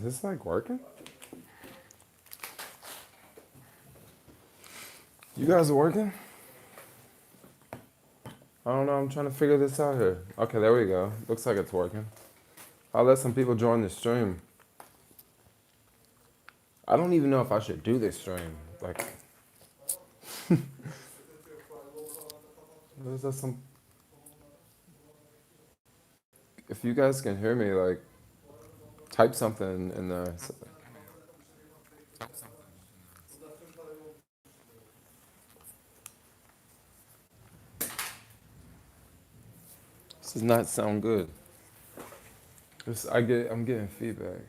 this like working? You guys are working? I don't know. I'm trying to figure this out here. Okay, there we go. Looks like it's working. I'll let some people join the stream. I don't even know if I should do this stream. Like, is that some? If you guys can hear me, like, type something in the. This does not sound good. I'm getting feedback.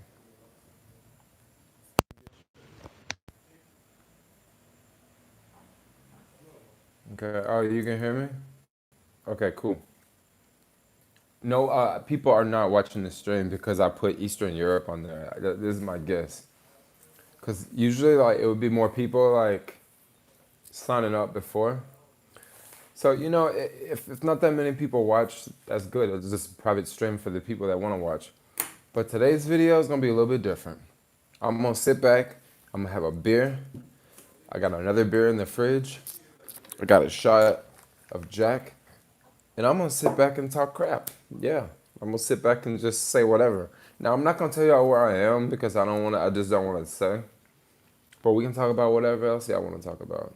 Okay. Oh, you can hear me? Okay, cool. No, people are not watching the stream because I put Eastern Europe on there. This is my guess. Because usually, like, it would be more people like signing up before. So if not that many people watch, that's good. It's just a private stream for the people that want to watch. But today's video is gonna be a little bit different. I'm gonna sit back. I'm gonna have a beer. I got another beer in the fridge. I got a shot of Jack, and I'm gonna sit back and talk crap. Yeah, I'm gonna sit back and just say whatever. Now I'm not gonna tell y'all where I am because I don't wanna. I just don't wanna say. But we can talk about whatever else y'all wanna talk about.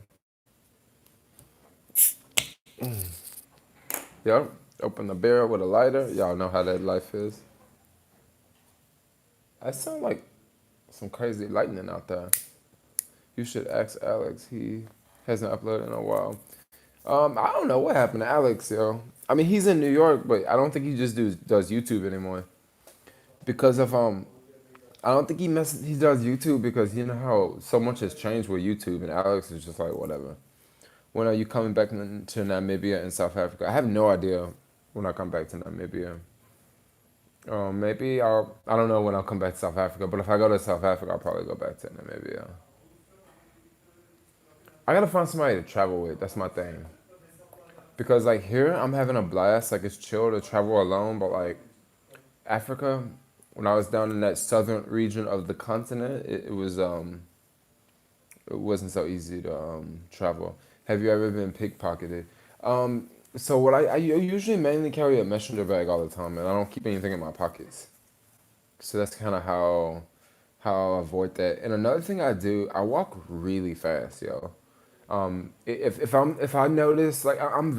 Yep. Open the beer with a lighter. Y'all know how that life is. I sound like some crazy lightning out there. You should ask Alex. He hasn't uploaded in a while. I don't know what happened to Alex, yo. I mean, he's in New York, but I don't think he just does YouTube anymore. Because of I don't think he does YouTube because you know how so much has changed with YouTube, and Alex is just like whatever. When are you coming back to Namibia and South Africa? I have no idea when I come back to Namibia. Maybe I don't know when I'll come back to South Africa, but if I go to South Africa, I'll probably go back to Namibia. I gotta find somebody to travel with. That's my thing. Because like here, I'm having a blast. Like it's chill to travel alone, but like Africa, when I was down in that southern region of the continent, it wasn't so easy to travel. Have you ever been pickpocketed? So what I usually mainly carry a messenger bag all the time, and I don't keep anything in my pockets. So that's kind of how I avoid that. And another thing I do, I walk really fast, yo. If I notice like I'm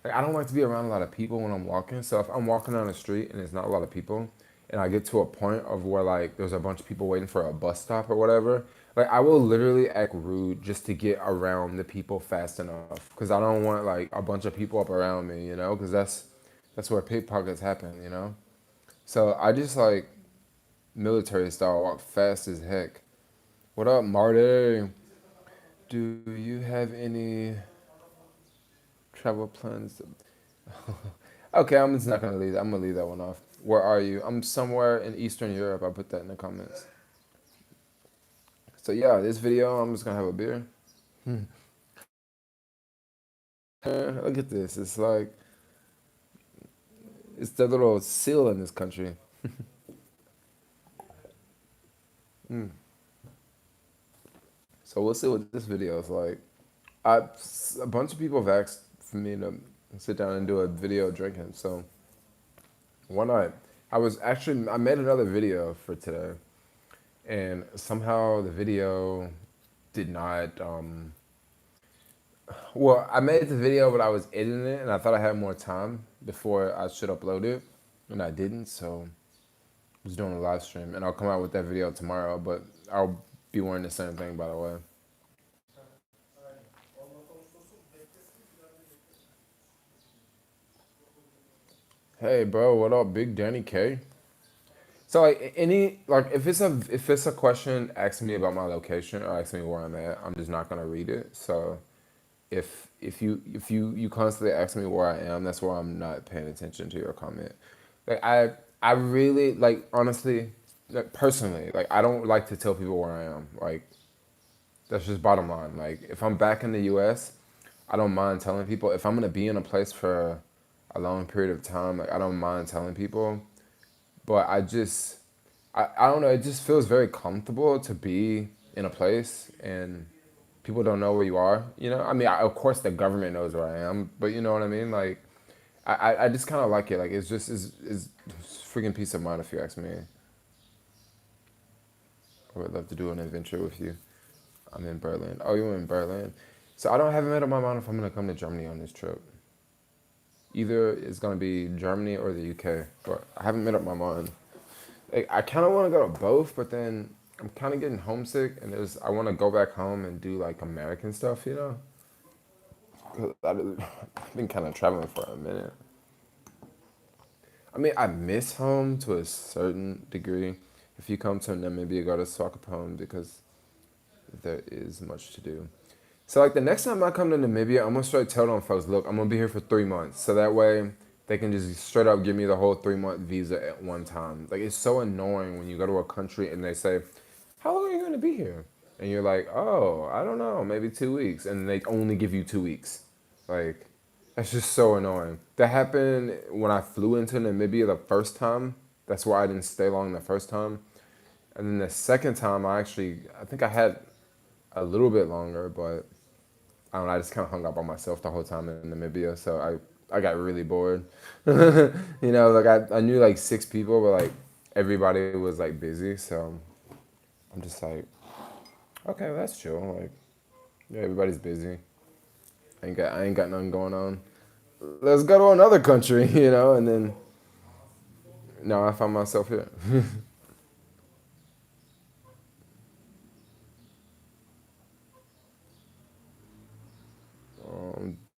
like, I don't like to be around a lot of people when I'm walking. So if I'm walking down the street and there's not a lot of people, and I get to a point of where like there's a bunch of people waiting for a bus stop or whatever, like I will literally act rude just to get around the people fast enough because I don't want like a bunch of people up around me, because that's where pickpockets happen, So I just like military style walk fast as heck. What up, Marty? Do you have any travel plans? Okay, I'm just not gonna leave that. I'm gonna leave that one off. Where are you? I'm somewhere in Eastern Europe. I put that in the comments. So yeah, this video, I'm just gonna have a beer. Look at this. It's like it's the little seal in this country. Mm. So we'll see what this video is like. A bunch of people have asked for me to sit down and do a video drinking. So one night, I made another video for today, and somehow the video did not. Well, I made the video, but I was editing it, and I thought I had more time before I should upload it, and I didn't. So I was doing a live stream, and I'll come out with that video tomorrow. But I'll be wearing the same thing, by the way. Hey, bro, what up, Big Danny K? So like if it's a question asking me about my location or asking me where I'm at, I'm just not gonna read it. So if you constantly ask me where I am, that's why I'm not paying attention to your comment. Like I really like honestly, like personally, like I don't like to tell people where I am. Like that's just bottom line. Like if I'm back in the US, I don't mind telling people. If I'm gonna be in a place for a long period of time, like I don't mind telling people. But I just I don't know. It just feels very comfortable to be in a place and people don't know where you are. You know, I mean, of course the government knows where I am, but you know what I mean. Like, I just kind of like it. Like, it's just is freaking peace of mind if you ask me. I would love to do an adventure with you. I'm in Berlin. Oh, you're in Berlin. So I don't haven't made up my mind if I'm gonna come to Germany on this trip. Either it's gonna be Germany or the UK, but I haven't made up my mind. Like, I kind of want to go to both, but then I'm kind of getting homesick, and I want to go back home and do like American stuff, you know. 'Cause I've been kind of traveling for a minute. I mean, I miss home to a certain degree. If you come to Namibia, go to Swakopmund because there is much to do. So like the next time I come to Namibia, I'm gonna straight tell them folks, look, I'm gonna be here for 3 months, so that way they can just straight up give me the whole 3 month visa at one time. Like it's so annoying when you go to a country and they say, how long are you gonna be here? And you're like, oh, I don't know, maybe 2 weeks, and they only give you 2 weeks. Like that's just so annoying. That happened when I flew into Namibia the first time. That's why I didn't stay long the first time. And then the second time, I think I had a little bit longer, but I don't know, I just kind of hung out by myself the whole time in Namibia, so I got really bored. You know, like I knew like 6 people, but like everybody was like busy, so I'm just like, okay, well, that's chill. Like, yeah, everybody's busy. I ain't got nothing going on. Let's go to another country, you know, and then now I find myself here.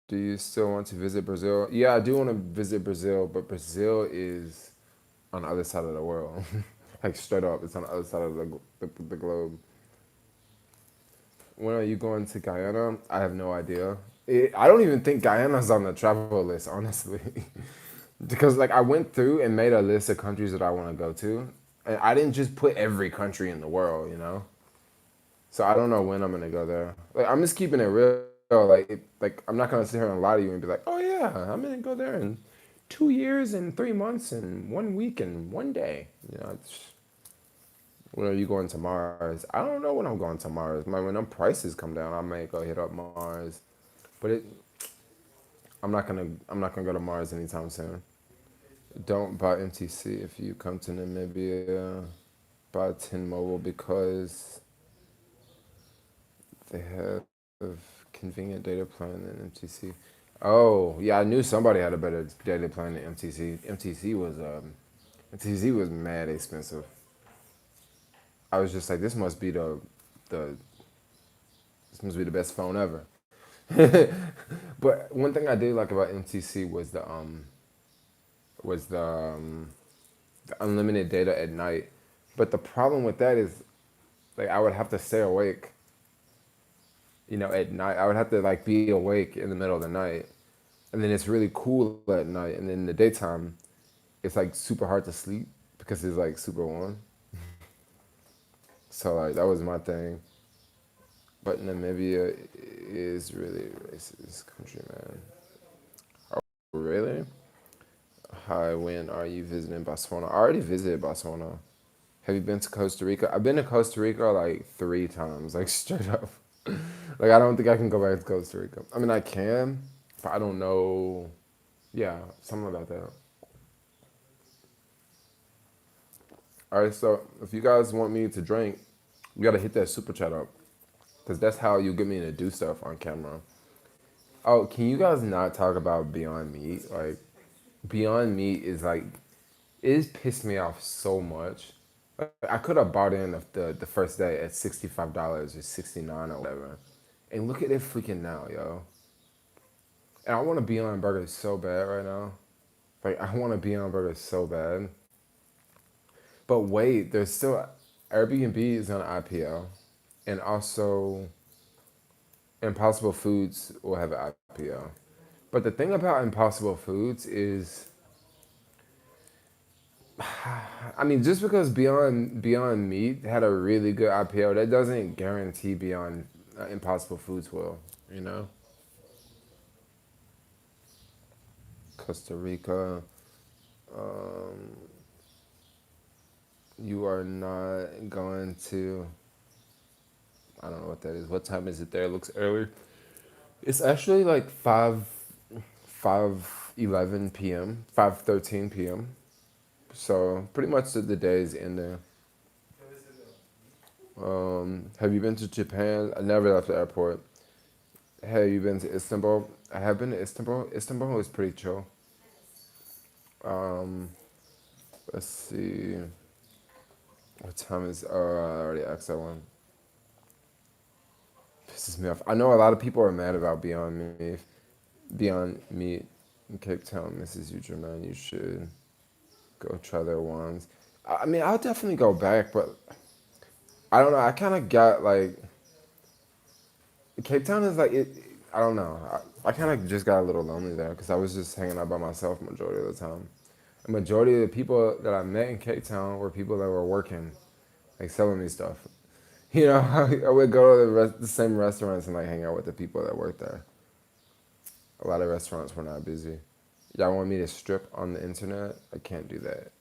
Do you still want to visit Brazil? Yeah, I do want to visit Brazil, but Brazil is on the other side of the world. Like straight up, it's on the other side of the globe. When are you going to Guyana? I have no idea. I don't even think Guyana's on the travel list, honestly. Because like I went through and made a list of countries that I want to go to, and I didn't just put every country in the world, you know. So I don't know when I'm gonna go there. Like I'm just keeping it real. Like I'm not gonna sit here and lie to you and be like, oh yeah, I'm gonna go there in 2 years and 3 months and 1 week and 1 day. You know, when are you going to Mars? I don't know when I'm going to Mars. When them prices come down, I may go hit up Mars. But I'm not gonna go to Mars anytime soon. Don't buy MTC if you come to Namibia. Buy 10 Mobile because they have convenient data plan than MTC. Oh yeah, I knew somebody had a better data plan than MTC. MTC was mad expensive. I was just like, the this must be the best phone ever. But one thing I did like about MTC was was the, um, the unlimited data at night. But the problem with that is like I would have to stay awake, you know, at night. I would have to like be awake in the middle of the night. And then it's really cool at night, and then in the daytime it's like super hard to sleep because it's like super warm. So like that was my thing. But Namibia is really a racist country, man. Really? Hi, when are you visiting Botswana? I already visited Botswana. Have you been to Costa Rica? I've been to Costa Rica like 3 times, like straight up. Like I don't think I can go back to Costa Rica. I mean I can, but I don't know. Yeah, something about that. All right, so if you guys want me to drink, you gotta hit that super chat up, cause that's how you get me to do stuff on camera. Oh, can you guys not talk about Beyond Meat? Like, Beyond Meat is like, it has pissed me off so much. Like, I could have bought in the first day at $65 or 69 or whatever, and look at it freaking now, yo. And I want a Beyond Burger so bad right now. Like, I want a Beyond Burger so bad. But wait, there's still Airbnb is on IPO, and also Impossible Foods will have an IPO. But the thing about Impossible Foods is, I mean, just because Beyond Meat had a really good IPO, that doesn't guarantee Beyond Impossible Foods will. You know, Costa Rica, um, You are not going to. I don't know what that is. What time is it there? It looks early. It's actually like 5:11 p.m. 5:13 p.m. So pretty much the day is ending. Have you been to Japan? I never left the airport. Have you been to Istanbul? I have been to Istanbul. Istanbul is pretty chill. Um, let's see. What time is? Oh, I already asked that one. Pisses me off. I know a lot of people are mad about Beyond Meat. Beyond Meat in Cape Town, Mrs. You, Jermaine. You should go try their ones. I mean, I'll definitely go back, but I don't know. I kind of got like Cape Town is like it. I don't know. I kind of just got a little lonely there because I was just hanging out by myself majority of the time. The majority of the people that I met in Cape Town were people that were working, like selling me stuff. You know, I would go to the same restaurants and like hang out with the people that worked there. A lot of restaurants were not busy. Y'all want me to strip on the internet? I can't do that.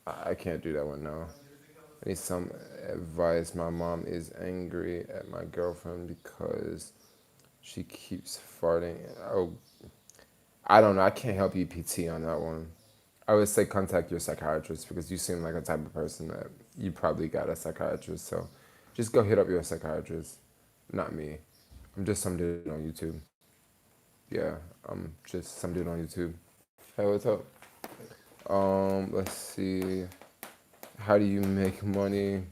I can't do that one now. I need some advice. My mom is angry at my girlfriend because she keeps farting. Oh, I don't know. I can't help you, PT, on that one. I would say contact your psychiatrist because you seem like a type of person that you probably got a psychiatrist. So just go hit up your psychiatrist, not me. I'm just some dude on YouTube. Yeah, I'm just some dude on YouTube. Hey, what's up? Let's see. How do you make money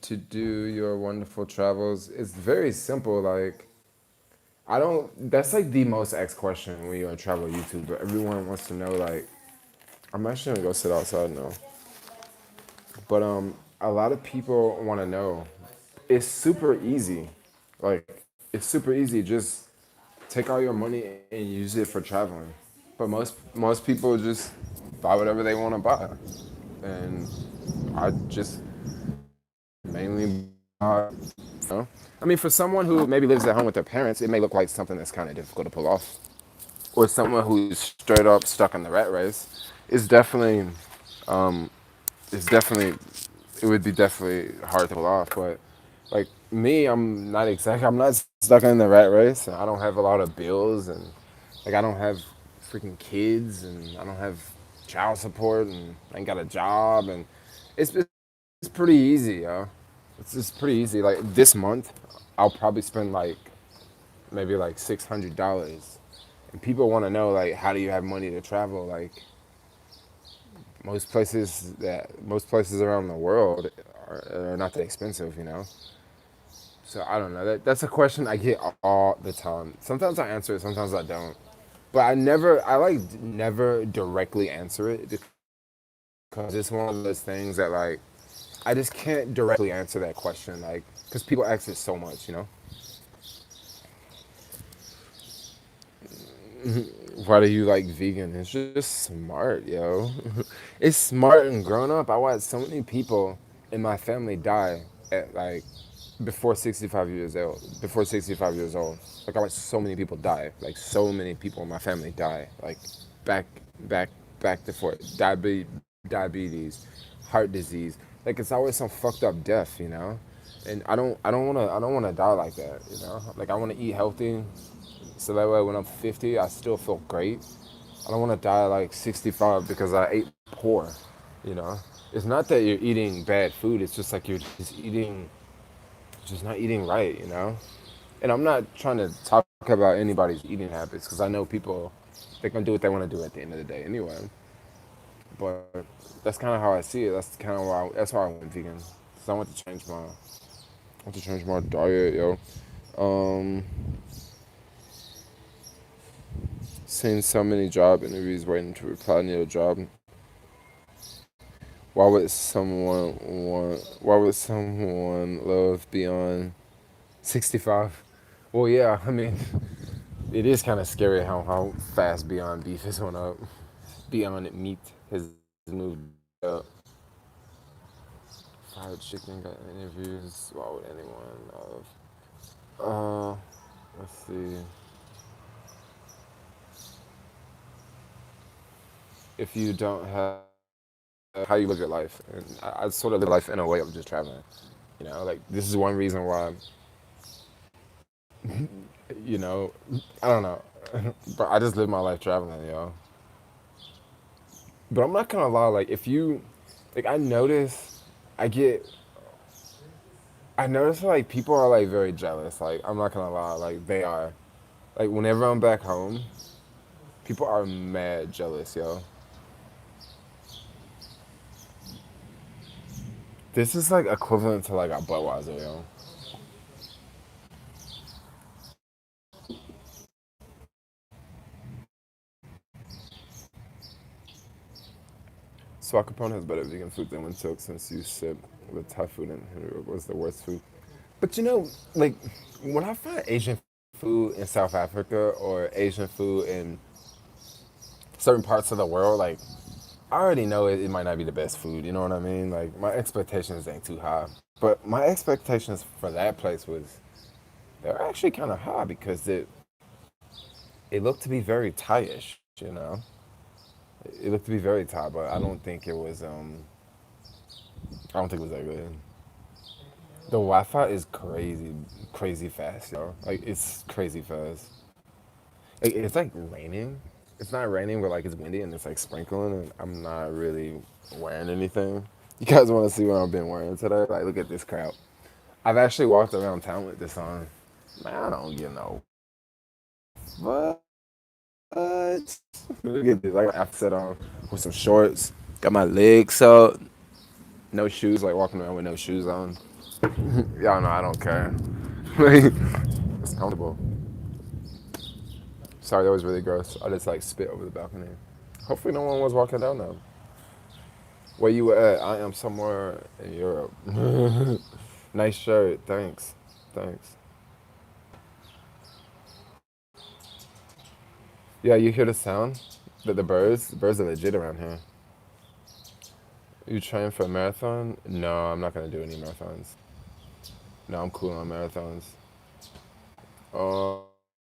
to do your wonderful travels? It's very simple. Like, I don't, that's like the most asked question when you're on travel YouTube. But everyone wants to know, like, I'm actually gonna go sit outside now. But a lot of people want to know. It's super easy. Like, it's super easy. Just take all your money and use it for traveling. But most people just buy whatever they want to buy, and I just mainly buy. You know? I mean, for someone who maybe lives at home with their parents, it may look like something that's kind of difficult to pull off. Or someone who's straight up stuck in the rat race, it's definitely, it's definitely, it would be definitely hard to pull off. But like me, I'm not stuck in the rat race. And I don't have a lot of bills, and like I don't have freaking kids, and I don't have child support, and I ain't got a job, and it's pretty easy, yo. It's just pretty easy. Like this month, I'll probably spend like maybe like $600, and people want to know like how do you have money to travel? Like most places around the world are not that expensive, you know. So I don't know. That's a question I get all the time. Sometimes I answer it, sometimes I don't. But I like never directly answer it because it's one of those things that like I just can't directly answer that question, like because people ask it so much, you know. Why do you like vegan? It's just smart, yo. It's smart and grown up. I watched so many people in my family die at like before 65 years old. Before 65 years old. Like I watched so many people die. Like so many people in my family die. Like back, back, back to forth. Diabetes, heart disease. Like it's always some fucked up death, you know. And I don't wanna die like that, you know. Like I wanna eat healthy, so that way when I'm 50, I still feel great. I don't want to die like 65 because I ate poor, you know? It's not that you're eating bad food, it's just like you're just not eating right, you know? And I'm not trying to talk about anybody's eating habits because I know people, they're going to do what they want to do at the end of the day anyway. But that's kind of how I see it. That's kind of that's why I went vegan. Because I want to change my diet, yo. Um, Seen so many job interviews waiting to reply. Need a job. Why would someone love beyond 65? Well, yeah. I mean, it is kind of scary how fast Beyond Beef has went up. Beyond Meat has moved up. Fried chicken got interviews. Why would anyone love? Let's see. If you don't have how you live your life. And I sort of live life in a way of just traveling. You know, like this is one reason why, you know, I don't know, but I just live my life traveling, yo. But I'm not gonna lie, like if you, like I notice, I get, I notice like people are like very jealous. Like I'm not gonna lie, like they are. Like whenever I'm back home, people are mad jealous, yo. This is like equivalent to like a Budweiser, yo. Swat Capone has better vegan food than Windsilk since you said the Thai food and was the worst food. But you know, like when I find Asian food in South Africa or Asian food in certain parts of the world, like I already know it might not be the best food. You know what I mean? Like my expectations ain't too high, but my expectations for that place was they're actually kind of high because it looked to be very Thai-ish. You know, it looked to be very Thai, but I don't think it was. I don't think it was that good. The Wi-Fi is crazy, crazy fast, yo. Like it's crazy fast. Like, it's like raining. It's not raining, but like it's windy and it's like sprinkling, and I'm not really wearing anything. You guys want to see what I've been wearing today? Like, look at this crap. I've actually walked around town with this on. Man, I don't get no. What? Look at this. Like, I set on with some shorts. Got my legs out. No shoes. Like walking around with no shoes on. Y'all know I don't care. Like, it's comfortable. Sorry, that was really gross. I just like spit over the balcony. Hopefully, no one was walking down there. Where you at? I am somewhere in Europe. Nice shirt. Thanks. Thanks. Yeah, you hear the sound? The birds? The birds are legit around here. You train for a marathon? No, I'm not gonna do any marathons. No, I'm cool on marathons.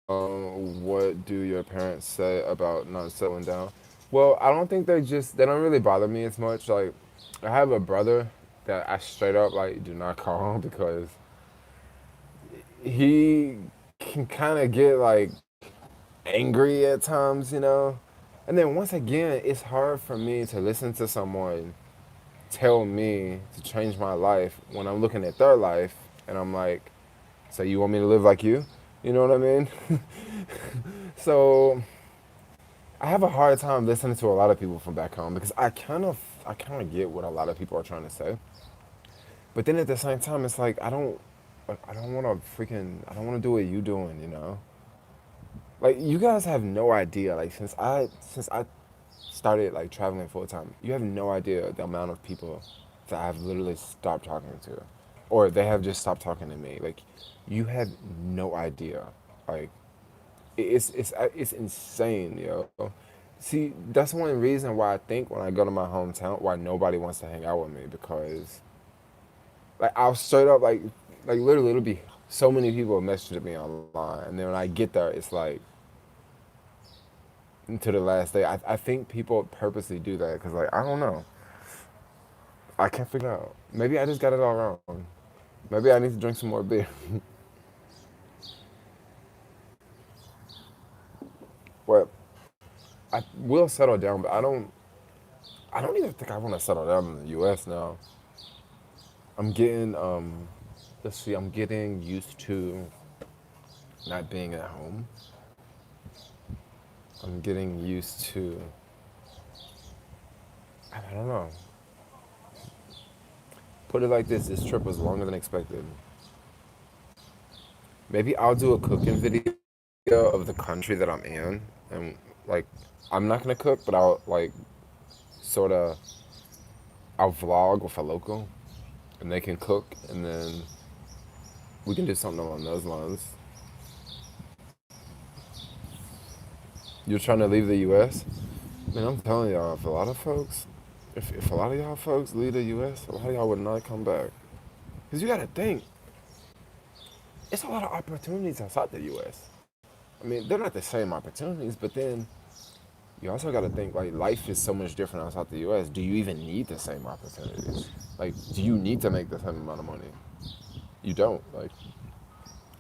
What do your parents say about not settling down? Well, I don't think they don't really bother me as much. Like, I have a brother that I straight up like do not call him because he can kind of get like angry at times, you know. And then once again, it's hard for me to listen to someone tell me to change my life when I'm looking at their life and I'm like, so you want me to live like you? You know what I mean? So I have a hard time listening to a lot of people from back home because I kind of get what a lot of people are trying to say. But then at the same time, it's like I don't want to I don't want to do what you doing, you know. Like you guys have no idea. Like since I started like traveling full time, you have no idea the amount of people that I've literally stopped talking to, or they have just stopped talking to me. Like you have no idea. Like it's insane, yo. See, that's one reason why I think when I go to my hometown, why nobody wants to hang out with me because like I'll straight up like literally it'll be so many people messaging me online, and then when I get there, it's like to the last day. I think people purposely do that because like I don't know, I can't figure it out. Maybe I just got it all wrong. Maybe I need to drink some more beer. But I will settle down, but I don't even think I want to settle down in the U.S. now. I'm getting let's see, I'm getting used to not being at home. I'm getting used to I don't know. Put it like this trip was longer than expected. Maybe I'll do a cooking video of the country that I'm in and like I'm not gonna cook, but I'll like sort of I'll vlog with a local and they can cook and then we can do something along those lines. You're trying to leave the U.S.? Man, I'm telling y'all, if a lot of y'all folks leave the U.S., a lot of y'all would not come back. Because you got to think, it's a lot of opportunities outside the U.S. I mean, they're not the same opportunities, but then you also got to think like life is so much different outside the U.S. Do you even need the same opportunities? Like, do you need to make the same amount of money? You don't. Like,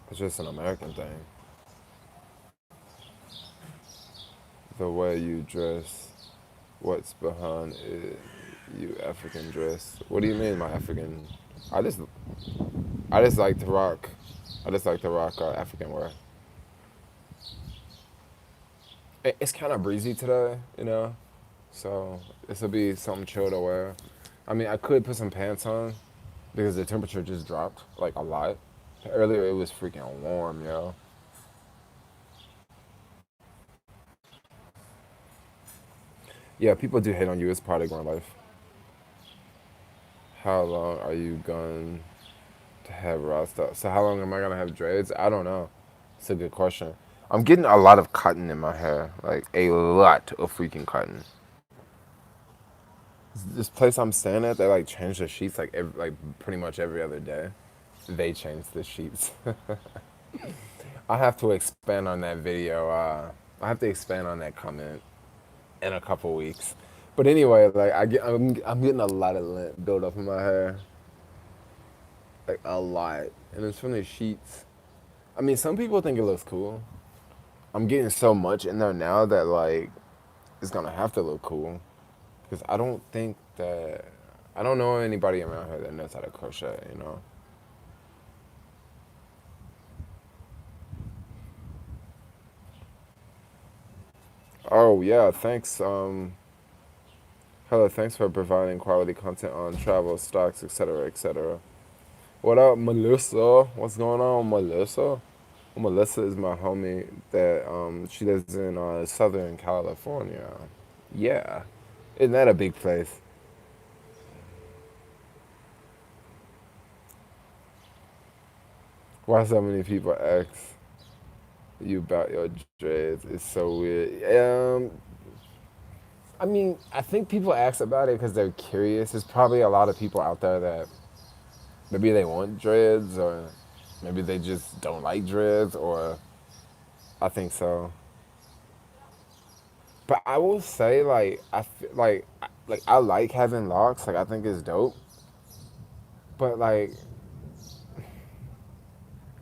it's just an American thing. The way you dress, what's behind it, you African dress. What do you mean, my African? I just, I just like to rock. I just like to rock African wear. It's kind of breezy today, you know. So this will be something chill to wear. I mean, I could put some pants on because the temperature just dropped like a lot. Earlier it was freaking warm, yo. Yeah, people do hate on you. It's part of growing life. How long are you going to have Rasta? So how long am I gonna have dreads? I don't know. It's a good question. I'm getting a lot of cotton in my hair, like a lot of freaking cotton. This place I'm staying at, they like change the sheets like pretty much every other day. They change the sheets. I have to expand on that video. I have to expand on that comment in a couple weeks. But anyway, like I'm getting a lot of lint built up in my hair, like a lot, and it's from the sheets. I mean, some people think it looks cool. I'm getting so much in there now that like it's gonna have to look cool because I don't know anybody around here that knows how to crochet. You know. Oh yeah, thanks. Hello, thanks for providing quality content on travel, stocks, etc., etc. What up, Melissa? What's going on, Melissa? Well, Melissa is my homie that she lives in Southern California. Yeah, isn't that a big place? Why so many people ask you about your dreads? It's so weird. I mean, I think people ask about it because they're curious. There's probably a lot of people out there that maybe they want dreads or maybe they just don't like dreads or I think so. But I will say like like I like having locks. Like I think it's dope. But like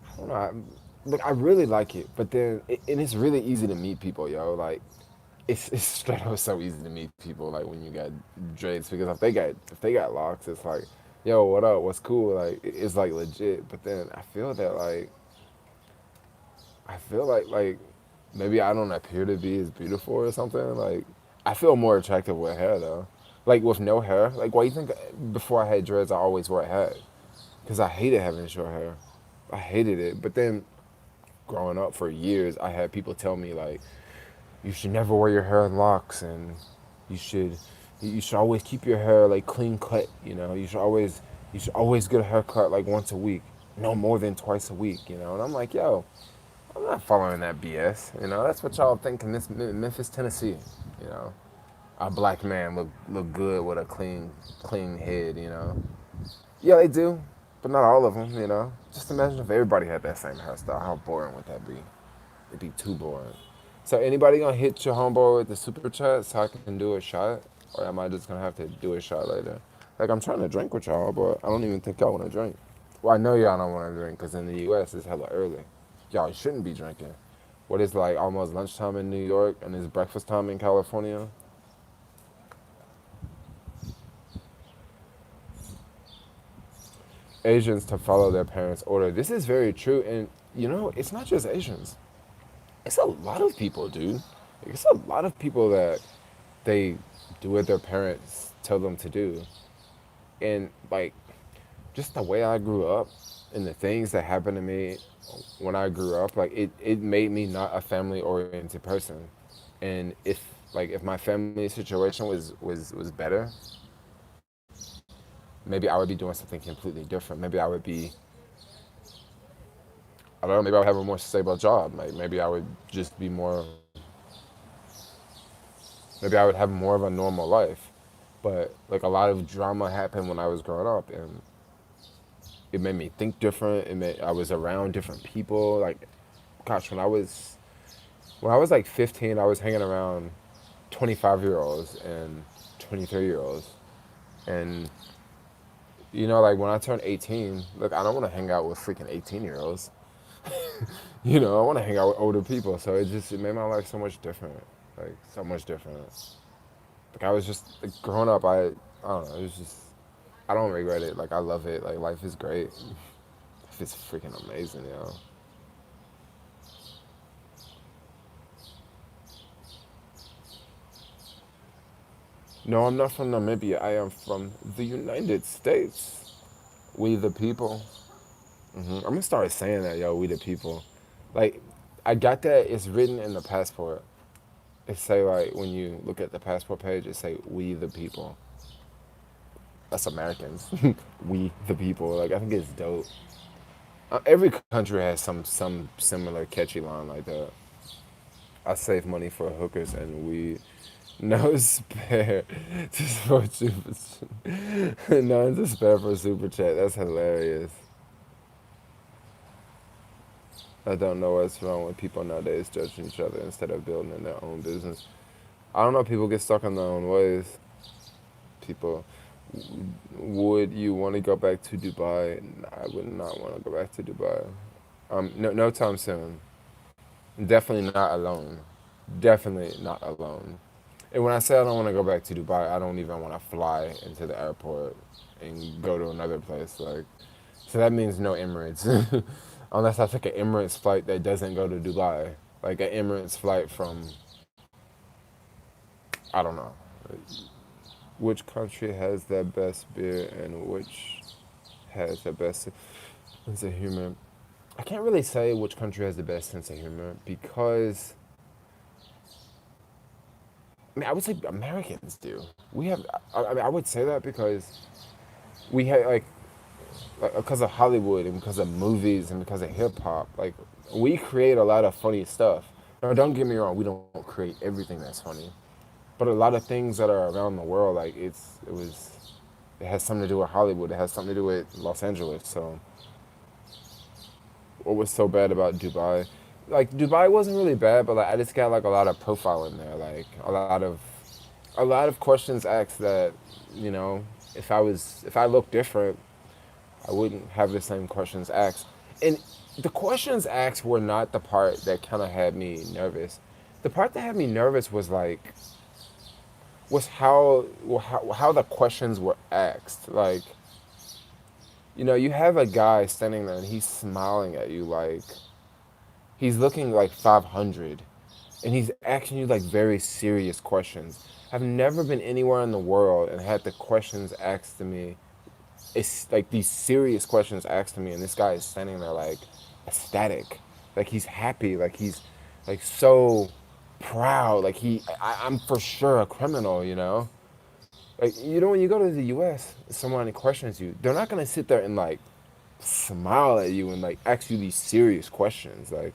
I don't know. Look, I really like it. But then and it's really easy to meet people, yo. Like it's straight up so easy to meet people like when you got dreads because if they got locks, it's like, yo, what up? What's cool? Like it's like legit. But then I feel that like maybe I don't appear to be as beautiful or something. Like I feel more attractive with hair though. Like with no hair. Like why you think before I had dreads I always wore a hat? Because I hated having short hair. I hated it. But then growing up for years, I had people tell me like you should never wear your hair in locks and you should you should always keep your hair like clean cut. You know you should always get a haircut like once a week, no more than twice a week. You know, and I'm like, yo, I'm not following that BS. You know, that's what y'all think in this Memphis, Tennessee. You know, a black man look good with a clean head. You know, yeah, they do, but not all of them. You know, just imagine if everybody had that same hairstyle. How boring would that be? It'd be too boring. So anybody gonna hit your homeboy with the super chat so I can do a shot, or am I just gonna have to do a shot later? Like I'm trying to drink with y'all, but I don't even think y'all want to drink. Well, I know y'all don't want to drink because in the U.S. it's hella early. Y'all shouldn't be drinking. What is like almost lunchtime in New York and it's breakfast time in California? Asians to follow their parents' order. This is very true, and you know it's not just Asians. It's a lot of people, dude. It's a lot of people that they do what their parents tell them to do, and like just the way I grew up and the things that happened to me when I grew up, like it made me not a family oriented person. And if my family situation was better, maybe I would be doing something completely different. Maybe I would be I don't know, maybe I would have a more stable job. Like maybe I would just be more maybe I would have more of a normal life. But like a lot of drama happened when I was growing up and it made me think different. I was around different people. Like gosh, when I was like 15, I was hanging around. 25-year-olds and 23-year-olds. And, you know, like when I turn 18, look, I don't want to hang out with freaking 18-year-olds. You know, I want to hang out with older people. So it made my life so much different. Like, so much different. Like, I was just, like, growing up, I don't know, it was just, I don't regret it. Like, I love it. Like, life is great. Life is freaking amazing, yo. No, I'm not from Namibia. I am from the United States. We the people. I'm gonna start saying that, yo. We the people. Like, I got that. It's written in the passport. It say like when you look at the passport page, it say "We the people." That's Americans. We the people. Like, I think it's dope. Every country has some similar catchy line like that. I save money for hookers and we no spare just for super no to spare for super chat. That's hilarious. I don't know what's wrong with people nowadays judging each other instead of building their own business. I don't know. People get stuck in their own ways. People, would you want to go back to Dubai? I would not want to go back to Dubai. No, no time soon. Definitely not alone. Definitely not alone. And when I say I don't want to go back to Dubai, I don't even want to fly into the airport and go to another place. Like, so that means no Emirates, unless I take an Emirates flight that doesn't go to Dubai, like an Emirates flight from I don't know, which country has the best beer and which has the best sense of humor. I can't really say which country has the best sense of humor because I mean I would say Americans do. We have I mean I would say that because we have like because of Hollywood and because of movies and because of hip hop, like we create a lot of funny stuff. Now, don't get me wrong, we don't create everything that's funny, but a lot of things that are around the world, like it has something to do with Hollywood. It has something to do with Los Angeles. So, what was so bad about Dubai? Like Dubai wasn't really bad, but like I just got like a lot of profile in there, like a lot of questions asked that, you know, if I looked different, I wouldn't have the same questions asked. And the questions asked were not the part that kind of had me nervous. The part that had me nervous was like, was how the questions were asked. Like, you know, you have a guy standing there and he's smiling at you like, he's looking like 500 and he's asking you like very serious questions. I've never been anywhere in the world and had the questions asked to me, it's like these serious questions asked to me, and this guy is standing there like ecstatic, like he's happy, like he's like so proud, like I'm for sure a criminal, you know. Like, you know, when you go to the U.S., someone questions you, they're not gonna sit there and like smile at you and like ask you these serious questions. Like,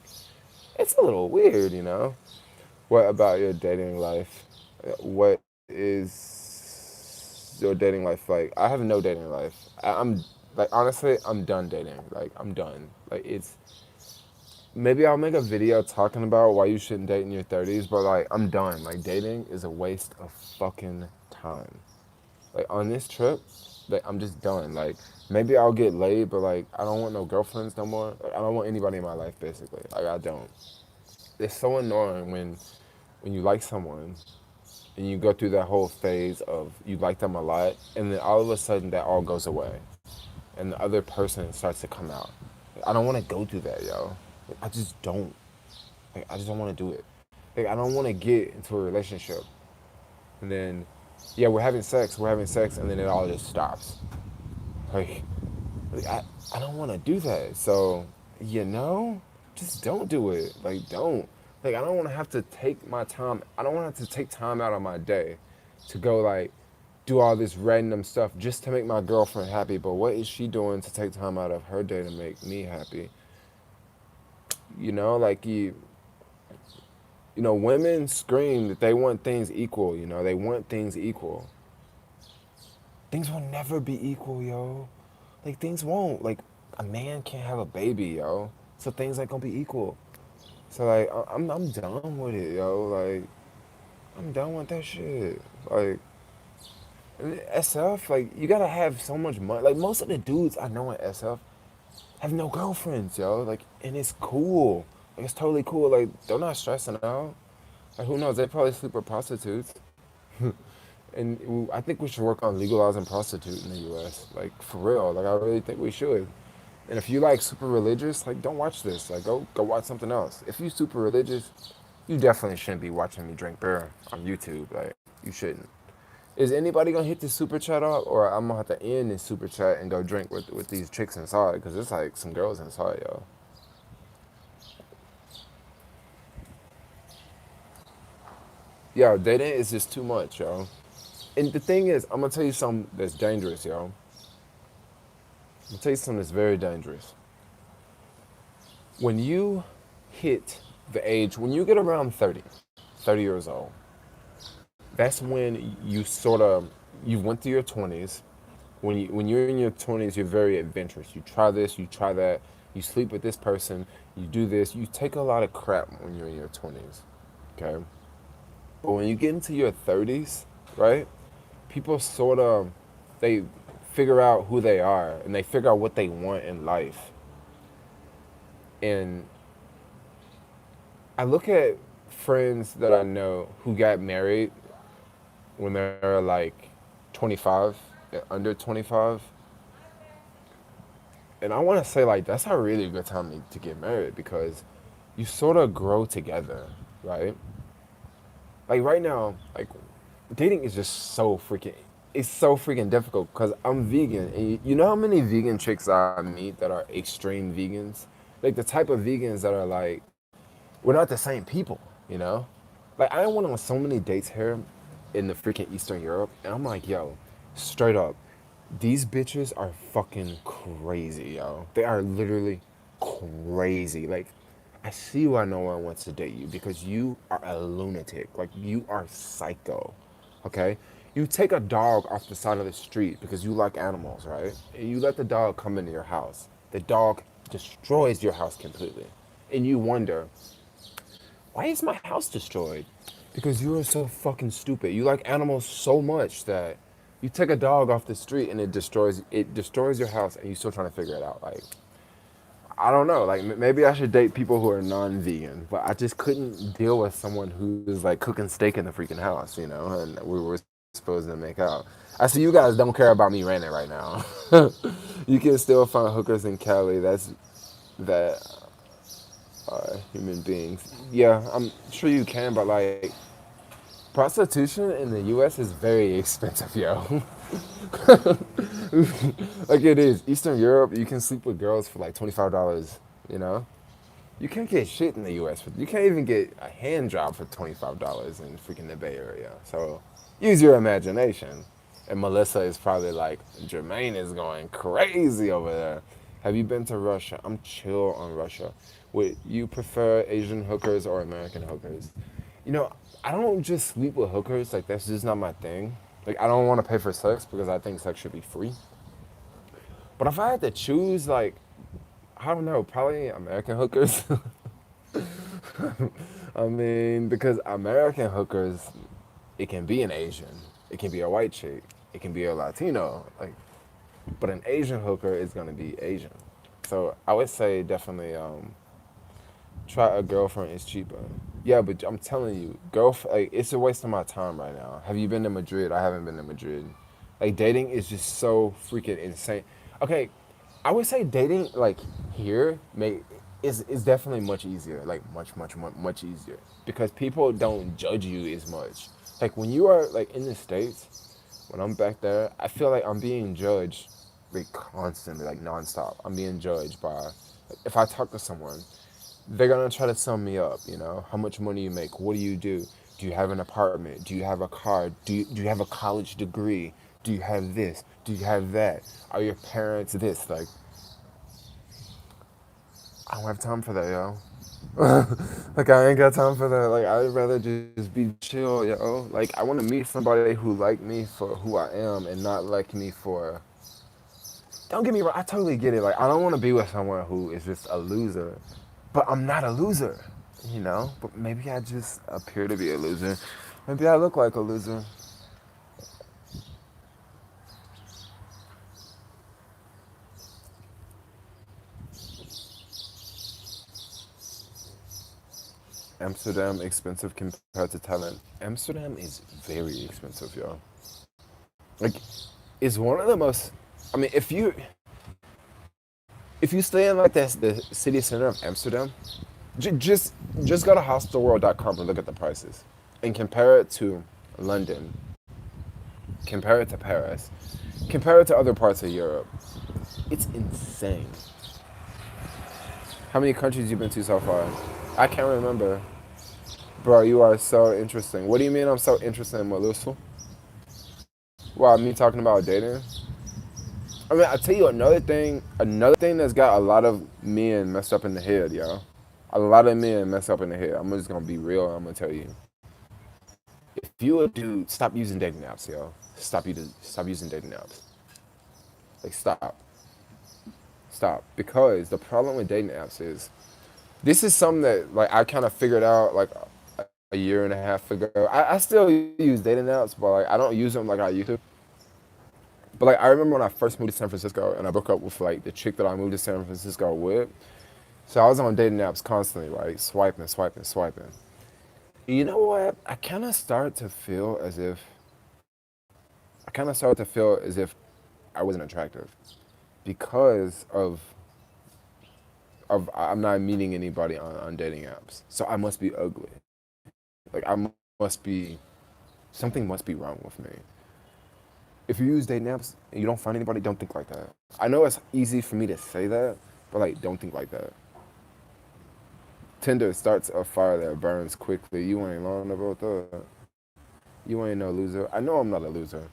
it's a little weird, you know. What about your dating life? What is your dating life like? I have no dating life. I'm like honestly, I'm done dating. Like I'm done. Like it's maybe I'll make a video talking about why you shouldn't date in your 30s, but like I'm done. Like dating is a waste of fucking time. Like on this trip, like I'm just done. Like maybe I'll get laid, but like I don't want no girlfriends no more. Like, I don't want anybody in my life basically. Like I don't. It's so annoying when you like someone and you go through that whole phase of you like them a lot, and then all of a sudden that all goes away, and the other person starts to come out. Like, I don't want to go through that, yo. Like, I just don't. Like, I just don't want to do it. Like, I don't want to get into a relationship, and then, yeah, we're having sex, and then it all just stops. Like, I don't want to do that. So, you know, just don't do it. Like, don't. Like, I don't want to have to take my time. I don't want to have to take time out of my day to go, like, do all this random stuff just to make my girlfriend happy. But what is she doing to take time out of her day to make me happy? You know, like, you know, women scream that they want things equal. You know, they want things equal. Things will never be equal, yo. Like things won't. Like a man can't have a baby, yo. So things ain't gonna be equal. So like I'm done with it, yo. Like I'm done with that shit. Like, SF, like, you gotta have so much money. Like, most of the dudes I know in SF have no girlfriends, yo. Like, and it's cool. Like, it's totally cool. Like, they're not stressing out. Like, who knows? They probably sleep with prostitutes. And I think we should work on legalizing prostitute in the U.S. Like, for real. Like, I really think we should. And if you like super religious, like, don't watch this. Like, go watch something else. If you super religious, you definitely shouldn't be watching me drink beer on YouTube. Like, you shouldn't. Is anybody gonna hit this super chat up, or I'm gonna have to end this super chat and go drink with these chicks inside? Because there's like some girls inside, yo. Yo, dating is just too much, yo. And the thing is, I'm gonna tell you something that's dangerous, yo. I'm gonna tell you something that's very dangerous. When you hit the age, when you get around 30 years old, that's when you sort of, you went through your 20s. When you're in your 20s, you're very adventurous. You try this, you try that, you sleep with this person, you do this. You take a lot of crap when you're in your 20s, okay? But when you get into your 30s, right? People sort of, they figure out who they are and they figure out what they want in life. And I look at friends that I know who got married when they're like 25, under 25. And I want to say, like, that's a really good time to get married because you sort of grow together, right? Like, right now, like, dating is just so freaking, it's so freaking difficult because I'm vegan. And you know how many vegan chicks I meet that are extreme vegans? Like, the type of vegans that are like, we're not the same people, you know? Like, I went on so many dates here in the freaking Eastern Europe, and I'm like, yo, straight up, these bitches are fucking crazy, yo. They are literally crazy. Like, I see why no one wants to date you because you are a lunatic. Like, you are psycho, okay? You take a dog off the side of the street because you like animals, right? And you let the dog come into your house. The dog destroys your house completely. And you wonder, why is my house destroyed? Because you are so fucking stupid. You like animals so much that you take a dog off the street and it destroys your house and you're still trying to figure it out. Like, I don't know. Like, maybe I should date people who are non-vegan, but I just couldn't deal with someone who's like cooking steak in the freaking house, you know, and we were supposed to make out. I see you guys don't care about me ranting right now. You can still find hookers in Cali. That human beings. Yeah, I'm sure you can, but like, prostitution in the U.S. is very expensive, yo. Like, it is. Eastern Europe, you can sleep with girls for like $25, you know? You can't get shit in the U.S. You can't even get a hand job for $25 in freaking the Bay Area. So use your imagination. And Melissa is probably like, Jermaine is going crazy over there. Have you been to Russia? I'm chill on Russia. Would you prefer Asian hookers or American hookers? You know, I don't just sleep with hookers. Like, that's just not my thing. Like, I don't want to pay for sex because I think sex should be free. But if I had to choose, like, I don't know, probably American hookers. I mean, because American hookers, it can be an Asian, it can be a white chick, it can be a Latino, like, but an Asian hooker is gonna be Asian. So I would say definitely try a girlfriend is cheaper. Yeah, but I'm telling you, like, it's a waste of my time right now. Have you been to Madrid? I haven't been to Madrid. Like, dating is just so freaking insane. Okay, I would say dating like here is definitely much easier. Like, much easier because people don't judge you as much. Like, when you are like in the States, when I'm back there, I feel like I'm being judged like constantly, like nonstop. I'm being judged by, like, if I talk to someone, they're gonna try to sum me up. You know, how much money you make? What do you do? Do you have an apartment? Do you have a car? Do you have a college degree? Do you have this? Do you have that? Are your parents this? Like, I don't have time for that, yo. Like, I ain't got time for that. Like, I'd rather just be chill, yo. Like, I want to meet somebody who like me for who I am and not like me for. Don't get me wrong. I totally get it. Like, I don't want to be with someone who is just a loser, but I'm not a loser, you know. But maybe I just appear to be a loser. Maybe I look like a loser. Amsterdam expensive compared to Thailand. Amsterdam is very expensive, yo. Like, it's one of the most. I mean, if you stay in like the city center of Amsterdam, just go to hostelworld.com and look at the prices, and compare it to London, compare it to Paris, compare it to other parts of Europe. It's insane. How many countries you been to so far? I can't remember. Bro, you are so interesting. What do you mean I'm so interested in Malusu? Wow, me talking about dating? I mean, I'll tell you another thing that's got a lot of men messed up in the head, yo. A lot of men messed up in the head. I'm just gonna be real and I'm gonna tell you. If you a dude, stop using dating apps, yo. Stop using dating apps. Like stop. Stop. Because the problem with dating apps is this is something that like I kind of figured out like a year and a half ago. I still use dating apps, but like I don't use them like I used to. But like I remember when I first moved to San Francisco and I broke up with like the chick that I moved to San Francisco with. So I was on dating apps constantly, like swiping, swiping, swiping. You know what? I kind of started to feel as if I wasn't attractive because of I'm not meeting anybody on dating apps. So I must be ugly. Like must be something must be wrong with me. If you use dating apps and you don't find anybody, don't think like that. I know it's easy for me to say that, but like don't think like that. Tinder starts a fire that burns quickly. You ain't lying about that. You ain't no loser. I know I'm not a loser,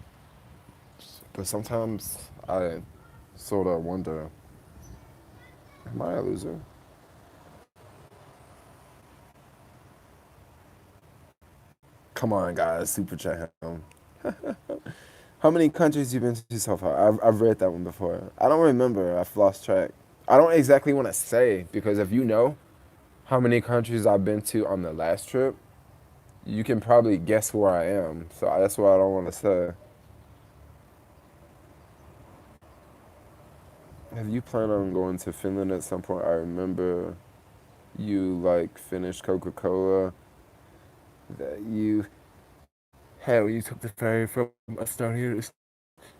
but sometimes I sort of wonder, am I a loser? Come on, guys, super chat him. How many countries you been to so far? I've read that one before. I don't remember. I've lost track. I don't exactly want to say because if you know how many countries I've been to on the last trip, you can probably guess where I am. So that's what I don't want to say. Have you planned on going to Finland at some point? I remember you like finished Coca-Cola that you had when you took the ferry from Estonia to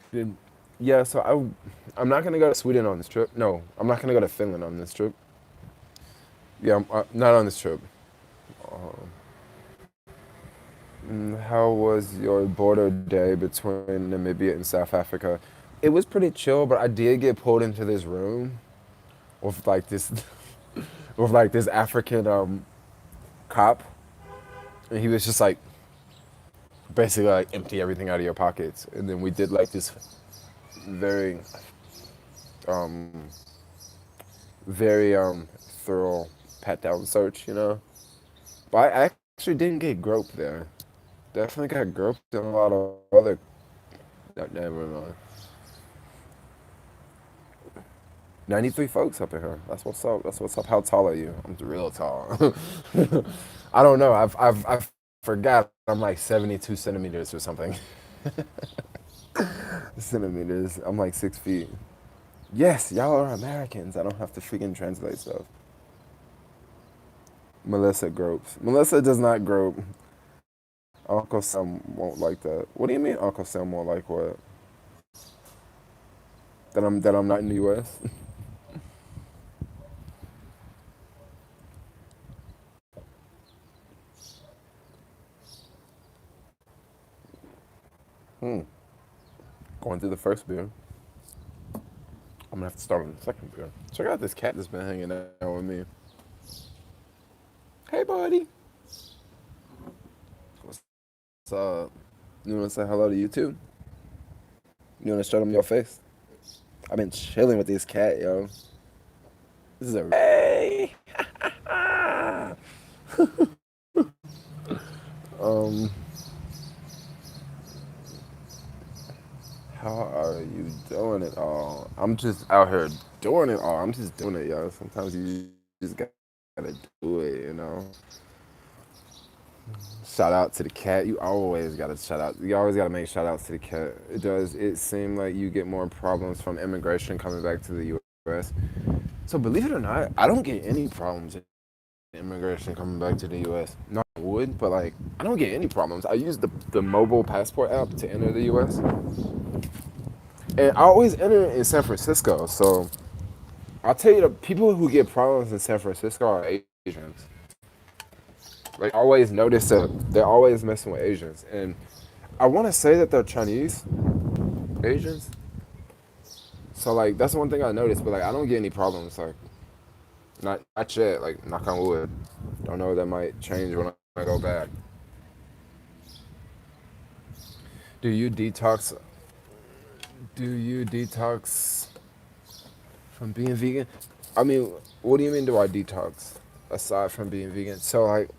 Sweden. Yeah, so I'm not gonna go to Sweden on this trip. No, I'm not gonna go to Finland on this trip. Yeah, not on this trip. Um, how was your border day between Namibia and South Africa? It was pretty chill, but I did get pulled into this room with like this with like this African cop, and he was just like basically like empty everything out of your pockets, and then we did like this very um very thorough pat down search, you know. But I actually didn't get groped there. Definitely got groped in a lot of other. No, never mind. 93 folks up in here. That's what's up. That's what's up. How tall are you? I'm real tall. I don't know. I forgot. I'm like 72 centimeters or something. Centimeters. I'm like 6 feet. Yes, y'all are Americans. I don't have to freaking translate stuff. Melissa gropes. Melissa does not grope. Uncle Sam won't like that. What do you mean Uncle Sam won't like what? That I'm not in the US? Hmm. Going through the first beer. I'm gonna have to start on the second beer. Check out this cat that's been hanging out with me. Hey, buddy. What's up? You wanna say hello to you too? You wanna show them your face? I've been chilling with this cat, yo. This is a hey. um, how are you doing it all? I'm just out here doing it all. I'm just doing it, yo. Sometimes you just gotta do it, you know. Shout out to the cat. You always gotta shout out. You always gotta make shout outs to the cat. It does. It seem like you get more problems from immigration coming back to the U.S. So believe it or not, I don't get any problems in immigration coming back to the U.S. Not would, but like I don't get any problems. I use the mobile passport app to enter the U.S. and I always enter in San Francisco. So I'll tell you, the people who get problems in San Francisco are Asians. Like always notice that they're always messing with Asians, and I want to say that they're Chinese Asians. So like that's one thing I noticed, but like I don't get any problems. Like not yet. Like knock on wood. Don't know, that might change when I go back. Do you detox? Do you detox from being vegan? I mean, what do you mean? Do I detox aside from being vegan? So like,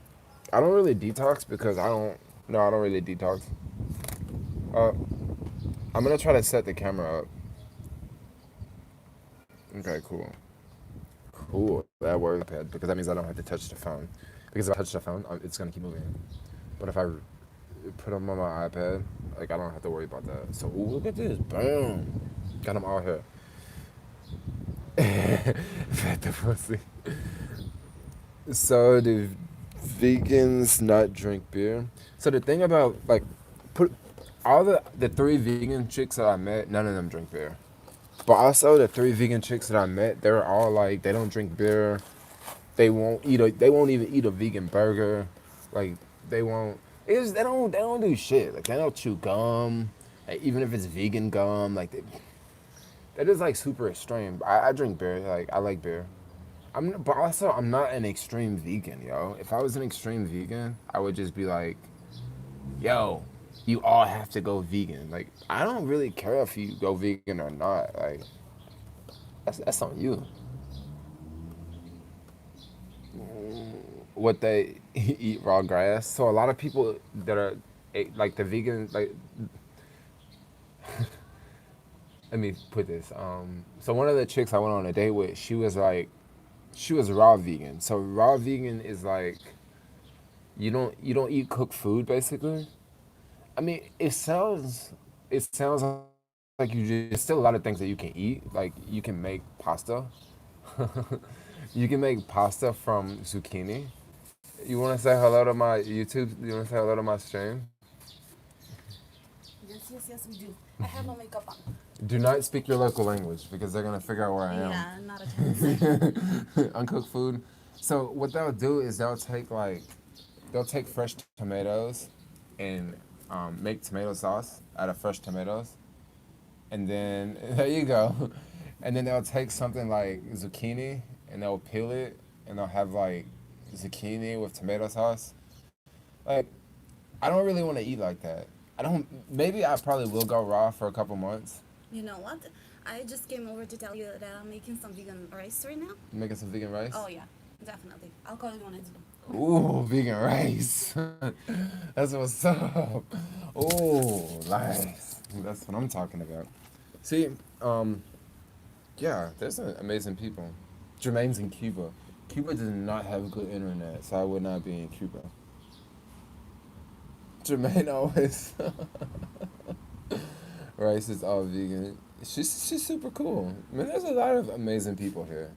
I don't really detox because I don't. No, I don't really detox. Uh, I'm gonna try to set the camera up. Okay, cool. Cool. That works, iPad, because that means I don't have to touch the phone. Because if I touch the phone, it's gonna keep moving. But if I put them on my iPad, like I don't have to worry about that. So ooh, look at this, boom, got them all here. Fat the pussy. So do vegans not drink beer? So the thing about like, put all the three vegan chicks that I met, none of them drink beer. But also the three vegan chicks that I met, they're all like they don't drink beer. They won't even eat a vegan burger. Like they won't. They don't do shit. Like they don't chew gum. Like, even if it's vegan gum, like they're just like super extreme. I drink beer. Like I like beer. But also I'm not an extreme vegan, yo. If I was an extreme vegan, I would just be like, yo, you all have to go vegan. Like I don't really care if you go vegan or not. Like that's on you. What they eat raw grass. So a lot of people that are like the vegan, like let me put this. So one of the chicks I went on a date with, she was raw vegan. So raw vegan is like you don't eat cooked food basically. I mean, it sounds like you just. There's still a lot of things that you can eat. Like you can make pasta. You can make pasta from zucchini. You want to say hello to my YouTube? You want to say hello to my stream? Yes, yes, yes, we do. I have no makeup on. Do not speak your local language because they're gonna figure out where I am. Yeah, not a chance. Uncooked food. So what they'll do is they'll take fresh tomatoes and make tomato sauce out of fresh tomatoes, and then there you go. And then they'll take something like zucchini and they'll peel it and they'll have like zucchini with tomato sauce. Like I don't really want to eat like that. I don't. Maybe I probably will go raw for a couple months. You know what? I just came over to tell you that I'm making some vegan rice right now. Making some vegan rice. Oh, yeah, definitely. I'll call you when it's done. Ooh, vegan rice. That's what's up. Ooh, nice. That's what I'm talking about. See, um, yeah, there's some amazing people. Jermaine's in Cuba. Cuba does not have good internet, so I would not be in Cuba. Jermaine always rice is all vegan. She's super cool. I mean, there's a lot of amazing people here.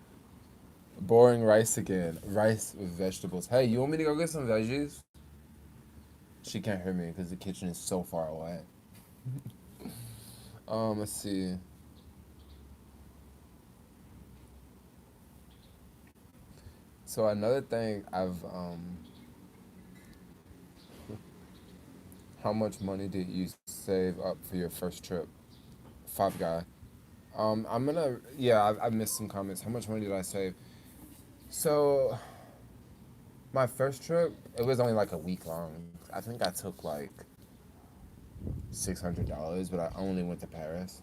Boring rice again. Rice with vegetables. Hey, you want me to go get some veggies? She can't hear me because the kitchen is so far away. Let's see. So another thing how much money did you save up for your first trip? Five guy. I'm gonna yeah, I missed some comments. How much money did I save? So my first trip, it was only like a week long. I think I took like $600, but I only went to Paris.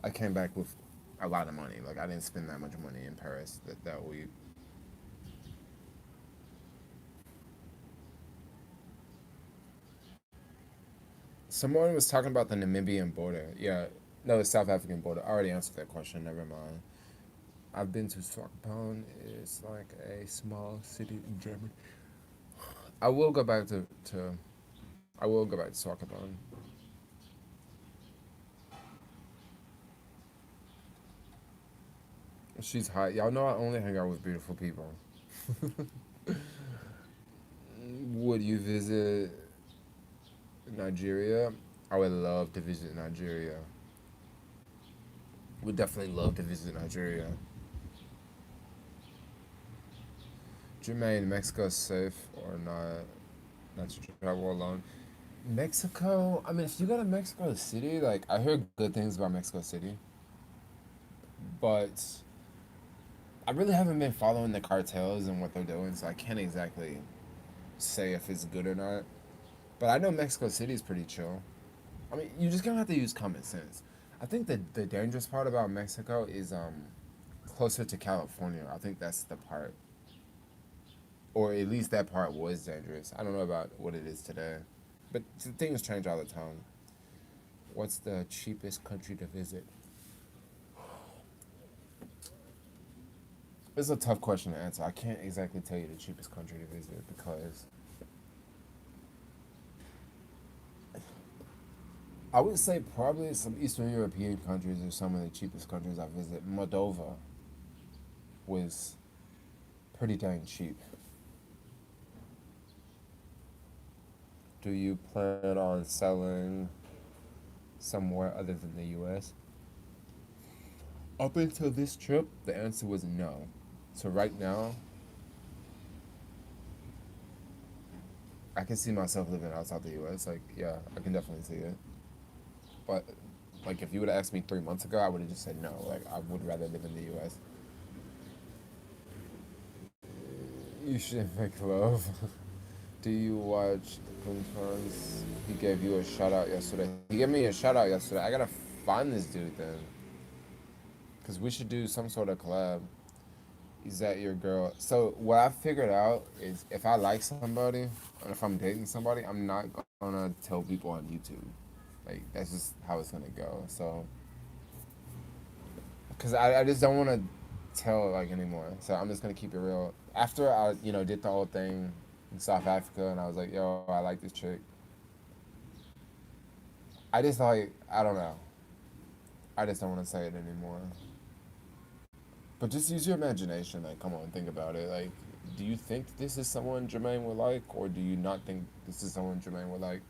I came back with a lot of money. Like I didn't spend that much money in Paris that week. Someone was talking about the Namibian border. Yeah, no, the South African border. I already answered that question. Never mind. I've been to Stockholm. It's like a small city in Germany. I will go back to I will go back to soccer bone. She's hot. Y'all know I only hang out with beautiful people. Would you visit Nigeria? I would love to visit Nigeria. Would definitely love to visit Nigeria. Jermaine, Mexico's safe or not? Not to travel alone. Mexico. I mean, if you go to Mexico City, like I hear good things about Mexico City, but I really haven't been following the cartels and what they're doing, so I can't exactly say if it's good or not. But I know Mexico City is pretty chill. I mean, you just gonna have to use common sense. I think the dangerous part about Mexico is closer to California. I think that's the part, or at least that part was dangerous. I don't know about what it is today, but things change all the time. What's the cheapest country to visit? It's a tough question to answer. I can't exactly tell you the cheapest country to visit because I would say probably some Eastern European countries are some of the cheapest countries I visit. Moldova was pretty dang cheap. Do you plan on selling somewhere other than the US? Up until this trip, the answer was no. So right now, I can see myself living outside the US. Like, yeah, I can definitely see it. But like if you would have asked me 3 months ago, I would have just said no. Like I would rather live in the US. You should make love. Do you watch Clinton's? He gave you a shout out yesterday. He gave me a shout out yesterday. I gotta find this dude then. Because we should do some sort of collab. Is that your girl? So, what I figured out is if I like somebody, and if I'm dating somebody, I'm not gonna tell people on YouTube. Like, that's just how it's gonna go. So, because I just don't want to tell, like, anymore. So, I'm just gonna keep it real. After I, did the whole thing in South Africa, and I was like, yo, I like this chick. I just like, I don't know. I just don't want to say it anymore. But just use your imagination. Like, come on, think about it. Like, do you think this is someone Jermaine would like, or do you not think this is someone Jermaine would like?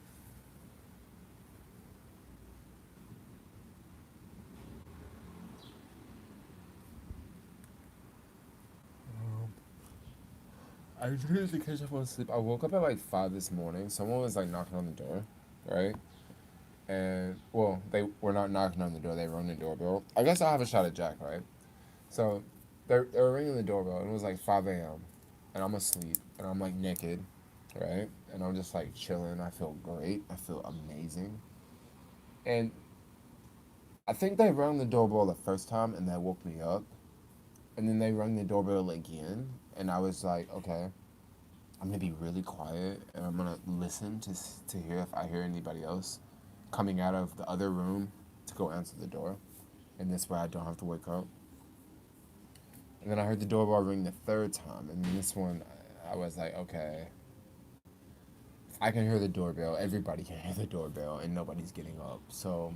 I really need to catch up on sleep. I woke up at like 5 this morning. Someone was like knocking on the door, right? And well, they were not knocking on the door. They rang the doorbell. I guess I'll have a shot at Jack, right? So they were ringing the doorbell, and it was like 5 a.m. and I'm asleep, and I'm like naked, right? And I'm just like chilling. I feel great. I feel amazing. And I think they rang the doorbell the first time, and that woke me up. And then they rang the doorbell again, and I was like, okay, I'm gonna be really quiet, and I'm gonna listen to hear if I hear anybody else coming out of the other room to go answer the door, and this way I don't have to wake up. And then I heard the doorbell ring the third time, and then this one, I was like, okay, if I can hear the doorbell, everybody can hear the doorbell, and nobody's getting up. So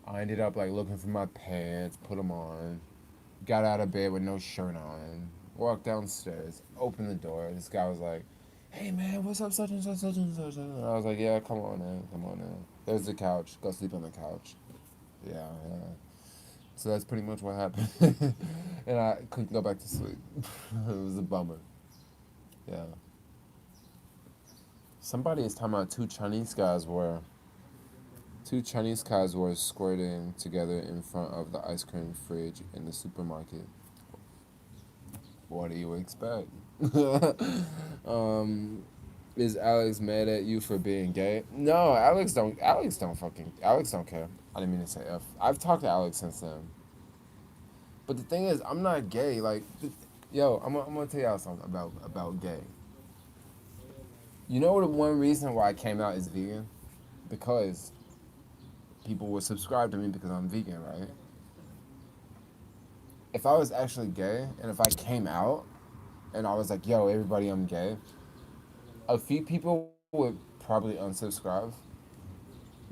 I ended up like looking for my pants, put them on, got out of bed with no shirt on, walked downstairs, opened the door. This guy was like, "Hey man, what's up, such and such, such and such?" And I was like, "Yeah, come on in, come on in. There's the couch. Go sleep on the couch." Yeah, yeah. So that's pretty much what happened, and I couldn't go back to sleep. It was a bummer. Yeah. Somebody is talking about two Chinese guys were squirting together in front of the ice cream fridge in the supermarket. What do you expect? um, is Alex mad at you for being gay? No, Alex don't care. I didn't mean to say F. I've talked to Alex since then. But the thing is, I'm not gay. Like, yo, I'm gonna tell y'all something about gay. You know what? One reason why I came out as vegan, because people would subscribe to me because I'm vegan, right? If I was actually gay and if I came out and I was like, yo, everybody, I'm gay, a few people would probably unsubscribe,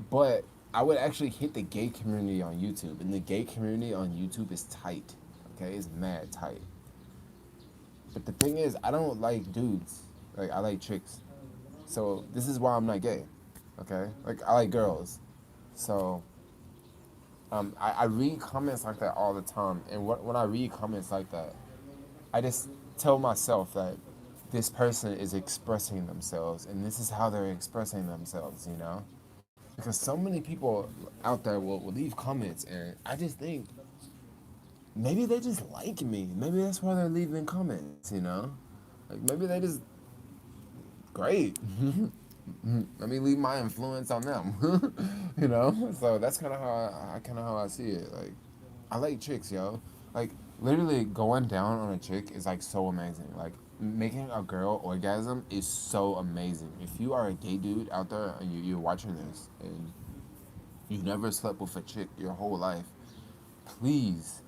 but I would actually hit the gay community on YouTube, and the gay community on YouTube is tight. Okay, it's mad tight. But the thing is, I don't like dudes. Like I like chicks. So this is why I'm not gay. Okay, like I like girls. So I read comments like that all the time, and when I read comments like that, I just tell myself that this person is expressing themselves, and this is how they're expressing themselves. Because so many people out there will leave comments, and I just think maybe they just like me. Maybe that's why they're leaving comments. Like maybe they just great. Let me leave my influence on them. So that's kind of how I see it. Like, I like chicks, yo. Like, literally going down on a chick is like so amazing. Like, making a girl orgasm is so amazing. If you are a gay dude out there and you're watching this and you never slept with a chick your whole life, please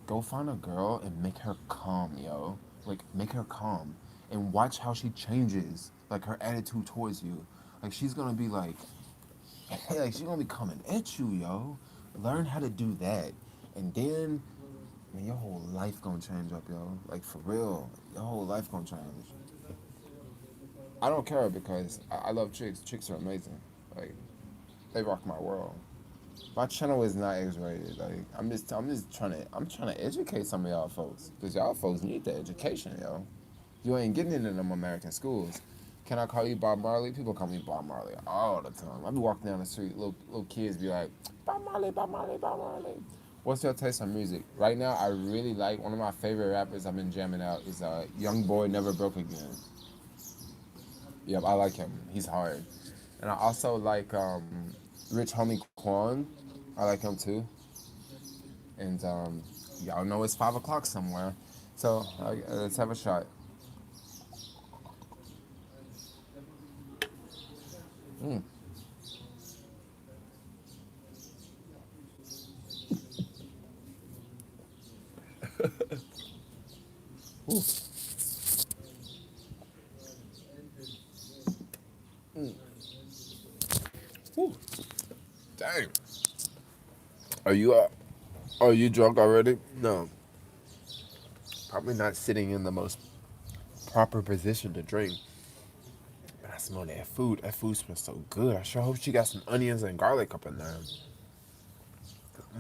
go find a girl and make her calm, yo. Like, make her calm. And watch how she changes, like, her attitude towards you. Like, she's gonna be like, hey, like, she's gonna be coming at you, yo. Learn how to do that. And then, man, your whole life gonna change up, yo. Like, for real. Your whole life gonna change. I don't care because I love chicks. Chicks are amazing. Like, they rock my world. My channel is not X-rated. Like I'm trying to educate some of y'all folks, cause y'all folks need the education, yo. You ain't getting into them American schools. Can I call you Bob Marley? People call me Bob Marley all the time. I be walking down the street, little kids be like, Bob Marley, Bob Marley, Bob Marley. What's your taste on music? Right now, I really like one of my favorite rappers I've been jamming out is Young Boy Never Broke Again. Yep, I like him. He's hard. And I also like Rich Homie Quan. I like him too. And y'all know it's 5 o'clock somewhere. So let's have a shot. Mm. Ooh. Mm. Ooh. Dang. Are you are you drunk already? No. Probably not sitting in the most proper position to drink. But I smell that food. That food smells so good. I sure hope she got some onions and garlic up in there.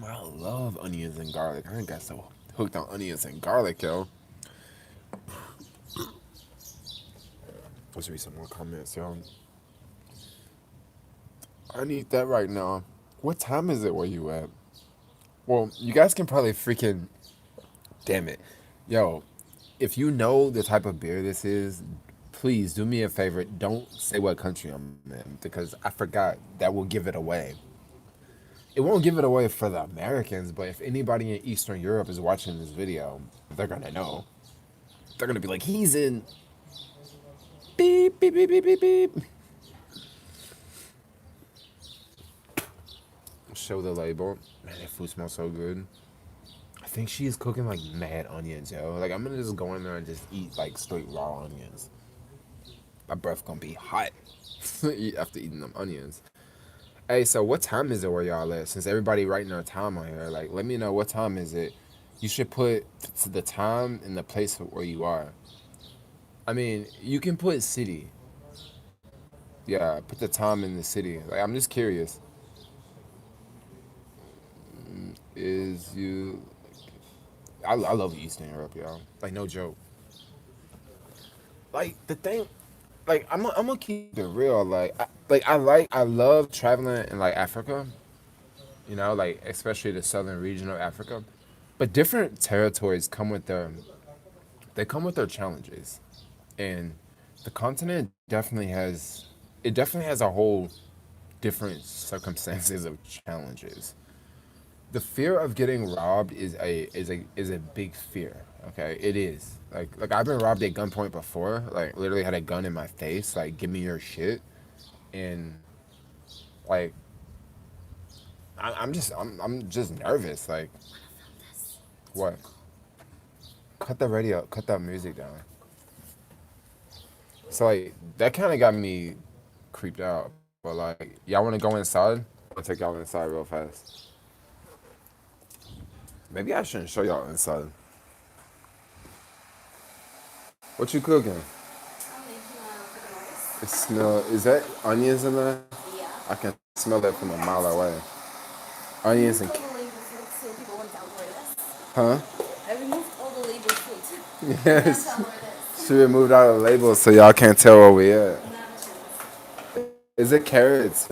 I love onions and garlic. I ain't got so hooked on onions and garlic, yo. Let's read some more comments, yo. I need that right now. What time is it where you at? Well, you guys can probably freaking... Damn it. Yo, if you know the type of beer this is, please do me a favor. Don't say what country I'm in because I forgot. That will give it away. It won't give it away for the Americans, but if anybody in Eastern Europe is watching this video, they're gonna know. They're gonna be like, he's in beep, beep, beep, beep, beep, beep. Show the label. Man, that food smells so good. I think she is cooking like mad onions, yo. Like I'm gonna just go in there and just eat like straight raw onions. My breath gonna be hot after eating them onions. Hey, so what time is it where y'all at? Since everybody writing their time on here, like let me know what time is it. You should put the time and the place where you are. I mean, you can put city. Yeah, put the time in the city. Like I'm just curious. Is you? I love Eastern Europe, y'all. Like no joke. Like the thing, like I'm gonna keep it real. I love traveling in like Africa. Like especially the southern region of Africa. But different territories come with their challenges, and the continent definitely has a whole different circumstances of challenges. The fear of getting robbed is a big fear. Okay, it is. Like I've been robbed at gunpoint before. Like literally had a gun in my face. Like give me your shit, and like I'm just nervous. Like what? Cut the radio. Cut that music down. So like that kind of got me creeped out. But like, y'all want to go inside? I'll take y'all inside real fast. Maybe I shouldn't show y'all inside. What you cooking? I'm making chicken rice. It smell. Is that onions in there? Yeah. I can smell that from a mile away. I Onions removed and all the label fruit so people won't tell where it is. huh? I removed all the label fruit. You can't Yes. tell where it is. She removed all the labels so y'all can't tell where we at. Not a chance. Is it carrots?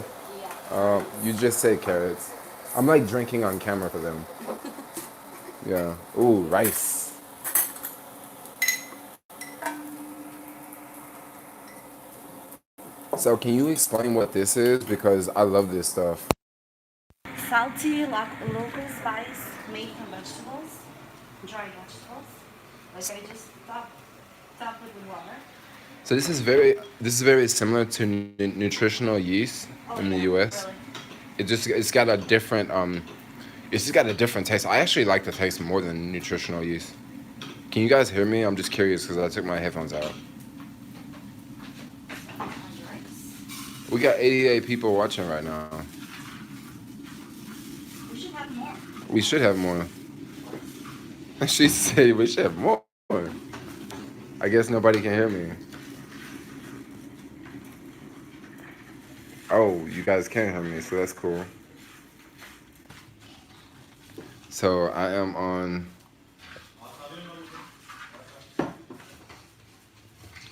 Yeah. You just say carrots. I'm like drinking on camera for them. Yeah. Ooh, rice. So can you explain what this is? Because I love this stuff. Salty, local spice made from vegetables, dry vegetables. Like I just top it with water. So this is very similar to nutritional yeast Oh in the yeah, U.S. really. It's got a different it's just got a different taste. I actually like the taste more than nutritional yeast. Can you guys hear me? I'm just curious because I took my headphones out. On rice. We got 88 people watching right now. We should have more. We should have more. She said we should have more. I guess nobody can hear me. Oh, you guys can hear me, so that's cool. So I am on.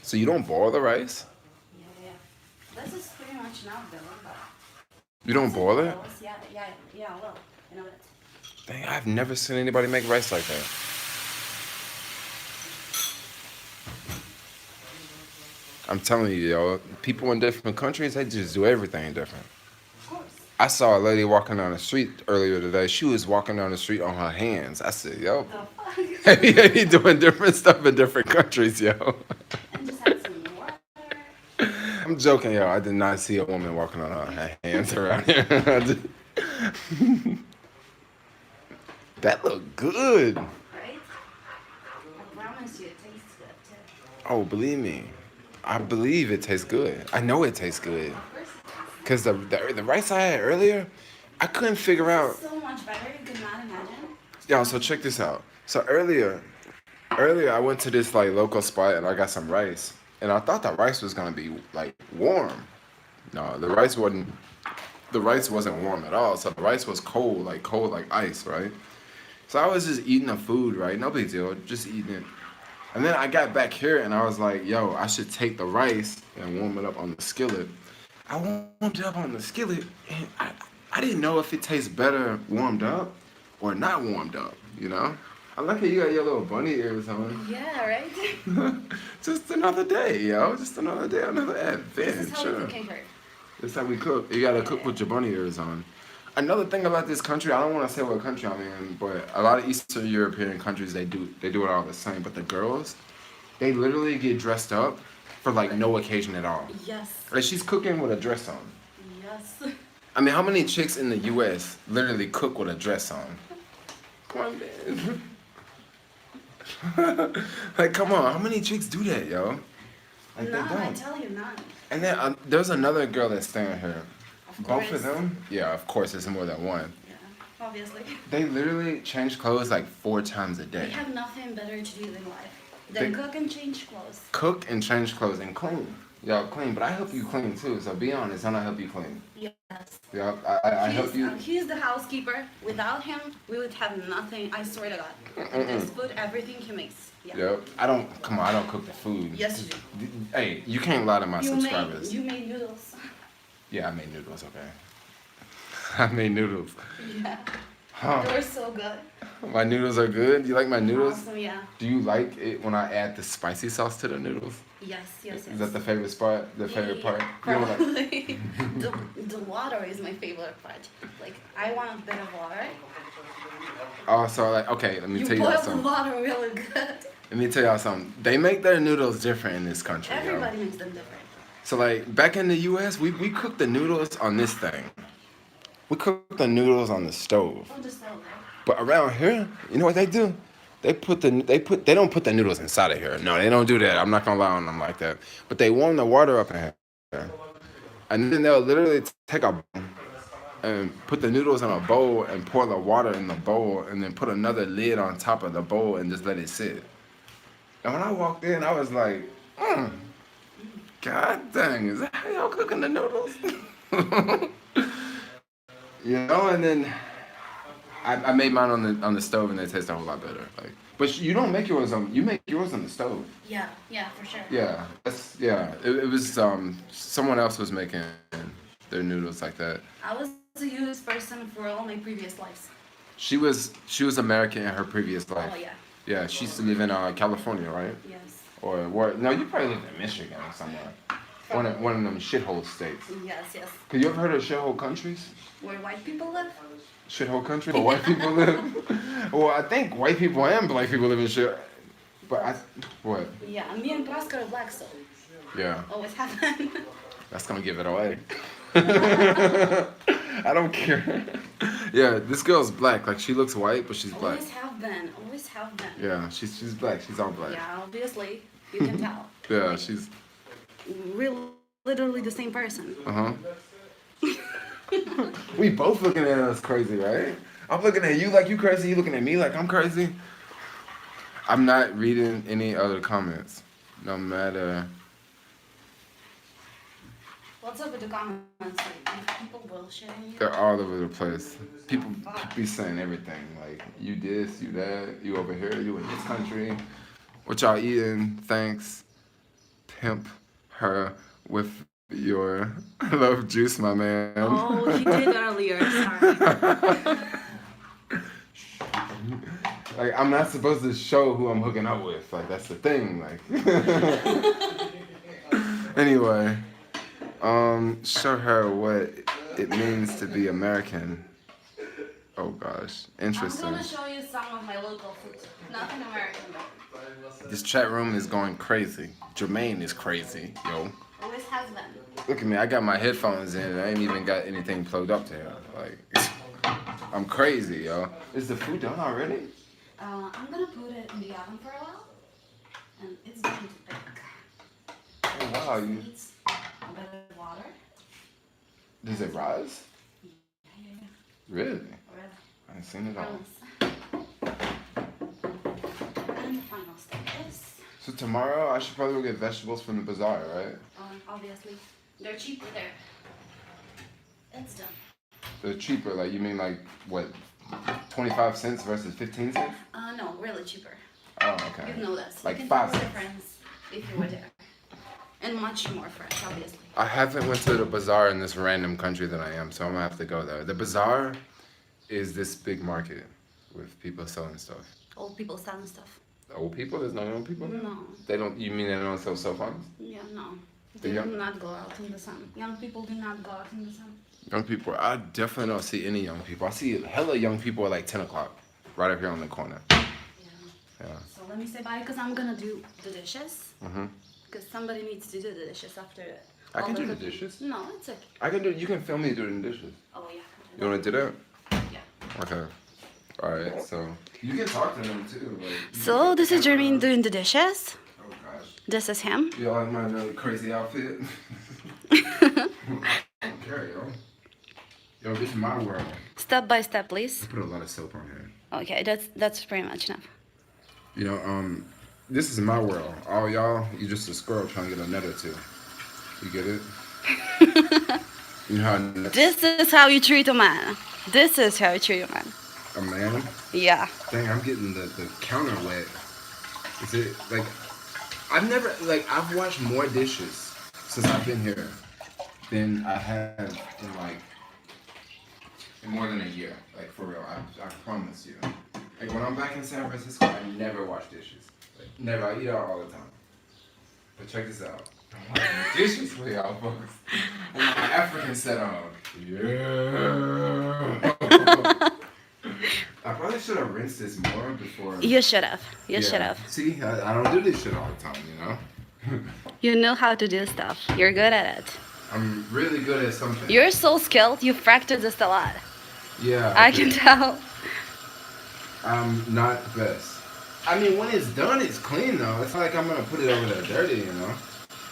So you don't boil the rice? Yeah, yeah. This is pretty much not done, but You don't boil it? yeah, yeah, yeah. Well, you know it. Dang, I've never seen anybody make rice like that. I'm telling you, yo, people in different countries, they just do everything different. Of course. I saw a lady walking down the street earlier today. She was walking down the street on her hands. I said, yo, The fuck? he doing different stuff in different countries, yo. And just have some water. I'm joking, yo. I did not see a woman walking on her hands around here. That looked good. Right? I promise you, it tastes good too. Oh, believe me. I believe it tastes good. I know it tastes good. Of course it tastes Because the rice I had earlier, I couldn't figure out. so much better. You could not imagine. Yo, so check this out. So earlier I went to this like local spot and I got some rice. And I thought the rice was gonna be like warm. No, the rice wasn't warm at all. So the rice was cold like ice, right? So I was just eating the food, right? No big deal, just eating it. And then I got back here and I was like, yo, I should take the rice and warm it up on the skillet. I warmed it up on the skillet and I didn't know if it tastes better warmed up or not warmed up, you know? I like how you got your little bunny ears on. Yeah, right? Just another day, yo. Just another day, another This is how we adventure. cooking her. That's how we cook. You gotta cook with your bunny ears on. Another thing about this country, I don't want to say what country I'm in, but a lot of Eastern European countries they do it all the same. But the girls, they literally get dressed up for like no occasion at all. Yes. Like she's cooking with a dress on. Yes. I mean, how many chicks in the U.S. literally cook with a dress on? Come on, man. Like, come on, how many chicks do that, yo? Like, None, they I don't. tell you, none. And then there's another girl that's staying here. Of Both course. of them? Yeah, of course, it's more than one. Yeah, obviously. They literally change clothes like 4 times a They day. have nothing better to do than life. Then They- cook and change clothes. Cook and change clothes and clean. Y'all clean, but I help you clean too. So be honest, and I help you clean. Yes. Yeah, I help you. He's the housekeeper. Without him, we would have nothing. I swear to God. And this food, everything he makes. Yeah. Yep. I don't cook the food. Yes, you do. Hey, you can't lie to my You subscribers. made noodles. Yeah, I made noodles, okay. I made noodles. Yeah. Huh. They were so good. My noodles are good. You like my noodles? Awesome, yeah. Do you like it when I add the spicy sauce to the noodles? Yes, yes, yes. Is that the favorite spot? The favorite part? You know, like, Probably. The water is my favorite part. Like, I want a bit of water. oh, so like, okay, let me You tell y'all boil the something. water really good. Let me tell y'all something. They make their noodles different in this country, yo. Everybody makes them different. So like back in the U.S., we cook the noodles on this thing. We cook the noodles on the stove. I'll just tell them. But around here, you know what they do? they don't put the noodles inside of here. No, they don't do that. I'm not gonna lie on them like that. But they warm the water up in here, and then they'll literally take a and put the noodles in a bowl and pour the water in the bowl and then put another lid on top of the bowl and just let it sit. And when I walked in, I was like, God dang, is that how y'all cooking the noodles? And then I made mine on the stove and they taste a whole lot better. Like, but you don't make yours you make yours on the stove. Yeah, for sure. Yeah, It was someone else was making their noodles like that. I was a U.S. person for all my previous lives. She was American in her previous life. Oh yeah. Yeah, she used to live in California, right? Yes. Or what? No, you probably lived in Michigan or somewhere. One of them shithole states. Yes. Cause you ever heard of shithole countries? Where white people live? Shithole country? Where white people live? Well, I think white people and black people live in shit. But what? Yeah, me and Praska are black, so. Yeah. Always have been. That's gonna give it away. I don't care. Yeah, this girl's black. Like, she looks white, but she's black. Always have been. Yeah, she's black. She's all black. Yeah, obviously. You can tell. Yeah, she's... Literally the same person. Uh-huh. We both looking at us crazy, right? I'm looking at you like you crazy. You looking at me like I'm crazy. I'm not reading any other comments. No matter... What's up with the comments? Like, people bullshitting you? They're all over the place. People be saying everything. Like, you this, you that, you over here, you in this country. What y'all eating? Thanks. Pimp her with your love juice, my man. Oh, he did earlier. Sorry. Like, I'm not supposed to show who I'm hooking up with. Like, that's the thing. Like, anyway. Show her what it means to be American. Oh gosh, interesting. I'm gonna show you some of my local food. Nothing American though. This chat room is going crazy. Jermaine is crazy, yo. Always has been. Look at me, I got my headphones in and I ain't even got anything plugged up to here. Like, I'm crazy, yo. Is the food done already? I'm gonna put it in the oven for a while, and it's going to bake. Oh wow, you. Needs a bit of water. Does it rise? Yeah. Really? Already. I haven't seen it all. And the final step is. So tomorrow I should probably go get vegetables from the bazaar, right? Obviously, they're cheaper there. It's done. They're cheaper, like you mean like what, 25 cents versus 15 cents? No, really cheaper. Oh, okay. You know this. Like you can 5 tell the cents. difference if you were there. And much more fresh, obviously. I haven't went to the bazaar in this random country that I am, so I'm gonna have to go there. The bazaar is this big market with people selling stuff. Old people selling stuff. Old people? There's no young people there? No. They don't, you mean they don't sell cell phones? Yeah, no. The They young- do not go out in the sun. Young people do not go out in the sun. Young people, I definitely don't see any young people. I see hella young people at like 10 o'clock, right up here on the corner. Yeah. Yeah. So let me say bye because I'm gonna do the dishes. Mm-hmm. Because somebody needs to do the dishes after it. I can do the dishes. No, it's okay. I can do, you can film me doing the dishes. Oh, yeah. You wanna do that? Yeah. Okay. Alright, so. You can talk to them too. Like, So this is Jermaine doing the dishes. oh gosh. This is him. You like my really crazy outfit? I don't care, yo. Yo, this is my world. Step by step, please. I put a lot of soap on here. Okay, that's pretty much enough. You know, this is my world. All y'all, you just a squirrel trying to get a net or two. You get it? You know how This is how you treat a man. This is how you treat a man. a man? Yeah. Dang, I'm getting the counter wet. Is it, like, I've washed more dishes since I've been here than I have in more than a year. Like, for real, I promise you. Like, when I'm back in San Francisco, I never wash dishes. Like, never. I eat out all the time. But check this out. I'm washing dishes for y'all folks. And my African set on. Yeah. I probably should have rinsed this more before. You should have. You should have. See, I don't do this shit all the time, you know? You know how to do stuff. You're good at it. I'm really good at something. You're so skilled. You practice this a lot. Yeah. I can tell. I'm not the best. I mean, when it's done, it's clean though. It's not like I'm gonna put it over there dirty, you know.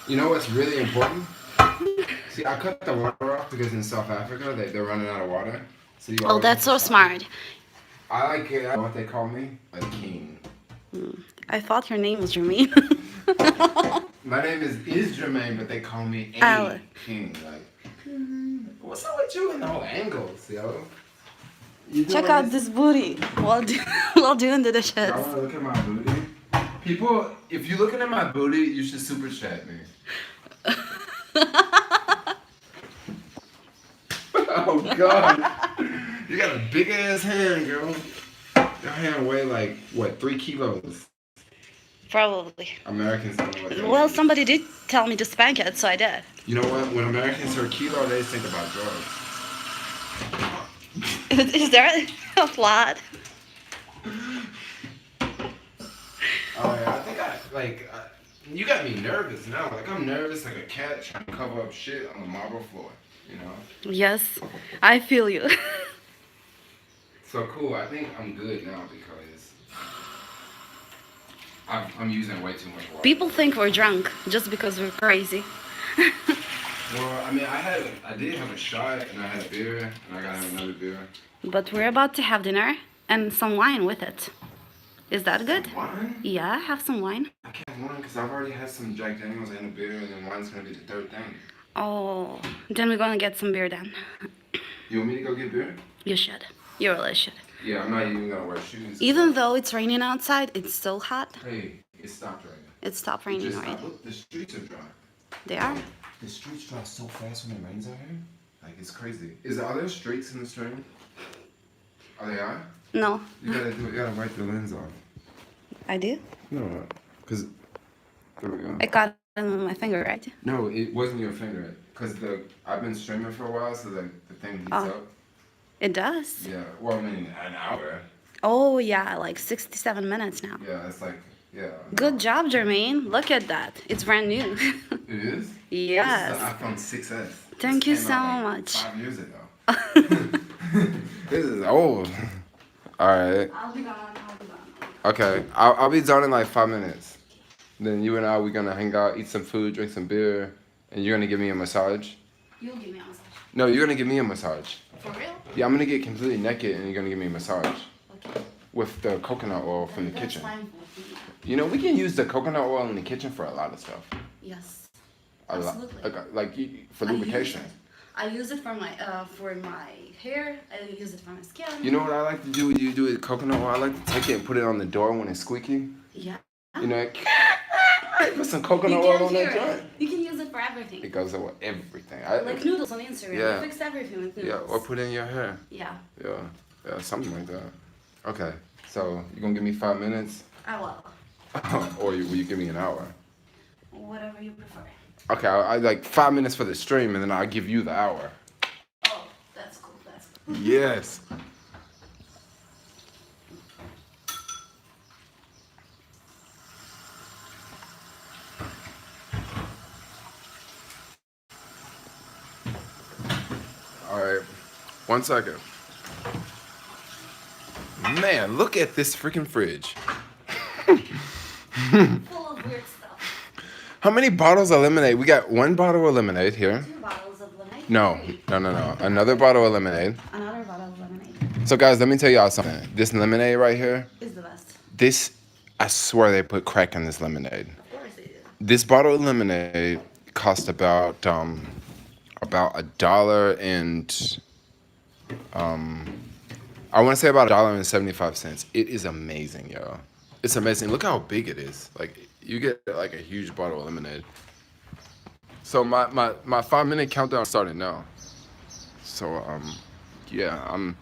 You know what's really important? See, I cut the water off because in South Africa they're running out of water. So you Oh, always that's have to so stop smart. it. I like it. I know what they call me? A king. I thought your name was Jermaine. My name is Jermaine, but they call me a Alice. king. Like, what's up with you and all angles, yo? You Check doing out this booty while doing the dishes. Y'all wanna look at my booty? People, if you're looking at my booty, you should super chat me. Oh God, you got a big ass hand, girl. Your hand weigh like what, 3 kilos? Probably. Americans don't know what that Well, means. somebody did tell me to spank it, so I did. You know what? When Americans hear kilo, they just think about drugs. Is there a plot? Oh yeah, I think you got me nervous now. Like I'm nervous like a cat trying to cover up shit on the marble floor. You know. Yes, I feel you. So cool. I think I'm good now because I'm using way too much water. People think we're drunk just because we're crazy. Well, I mean, I did have a shot, and I had a beer, and I gotta have another beer. But we're about to have dinner and some wine with it. Is that good? Wine? Yeah, have some wine. I can't have wine because I've already had some Jack Daniels and a beer, and then wine's gonna be the third thing. Oh, then we're gonna get some beer then. You want me to go get beer? You should. You really should. Yeah, I'm not even gonna wear shoes. Even though it's raining outside, it's still hot. Hey, it stopped raining. It stopped raining Just already. stop. Look, the streets are dry. They are. The streets dry so fast when it rains out here. Like it's crazy. Are there streaks in the stream? Are they on? No, You gotta wipe the lens off. I do. No, because there we go. I got it with my finger, right? No, it wasn't your finger. Because I've been streaming for a while, so the thing heats Oh. up. It does. Yeah. Well, I mean, an hour. Oh yeah, like 67 minutes now. Yeah, it's like Good job, Jermaine. Look at that. It's brand new. It is. Yes. This is the iPhone 6S. Thank This you came so out, much. 5 years ago. This is old. All right. I'll be gone. Okay. I'll be done in like 5 minutes. Then you and I, we're gonna hang out, eat some food, drink some beer, and you're gonna give me a massage. You'll give me a massage. No, you're gonna give me a massage. For real? Yeah, I'm gonna get completely naked, and you're gonna give me a massage Okay. with the coconut oil from the That's kitchen. fine with me. You know, we can use the coconut oil in the kitchen for a lot of stuff. Yes. A lot, Absolutely. for lubrication. I use it for my hair. I use it for my skin. You know what I like to do when you do it coconut oil? I like to take it and put it on the door when it's squeaky. Yeah. You know, put some You coconut oil can't on hear that joint. it. You can use it for everything. It goes over everything. Like noodles on Instagram. Yeah. You fix everything with Yeah, noodles. or put it in your hair. Yeah. Yeah, something like that. Okay, so you gonna give me 5 minutes, I will. or will you give me an hour? Whatever you prefer. Okay, I like 5 minutes for the stream, and then I'll give you the hour. Oh, that's cool. That's cool. Yes. All right, 1 second. Man, look at this freaking fridge. Full of weird stuff. How many bottles of lemonade? We got 1 bottle of lemonade here. 2 bottles of lemonade. No. Another bottle of lemonade. Another bottle of lemonade. So guys, let me tell y'all something. This lemonade right here, Is the best. this, I swear they put crack in this lemonade. Of course they do. This bottle of lemonade cost about $1 and I want to say about $1.75. It is amazing, yo. It's amazing. Look how big it is. Like you get like a huge bottle of lemonade. So my 5-minute countdown started now. So yeah, I'm